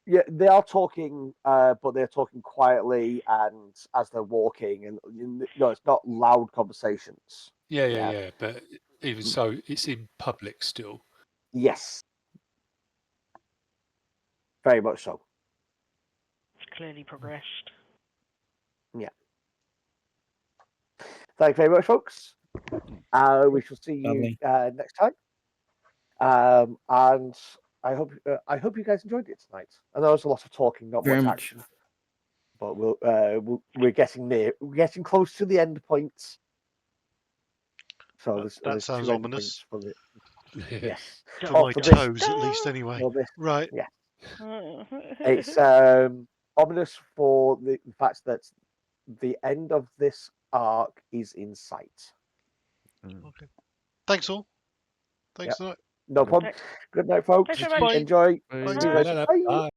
Yeah, they are talking, but they're talking quietly and as they're walking, and it's not loud conversations. Yeah. But even so, it's in public still. Yes, very much so. It's clearly progressed. Thank you very much, folks. We shall see you Lovely. next time. And I hope you guys enjoyed it tonight. I know there's a lot of talking, not Very much much. action, but we're getting close to the end points. So That there's sounds two end points for the yes. for Oh, my for this- toes, at least. Anyway, for this, right. yeah. It's ominous for the fact that the end of this arc is in sight. Okay. Thanks all. Thanks tonight. No problem. Good night, folks. Thanks very much. Enjoy. Bye. See you later. Bye. Bye.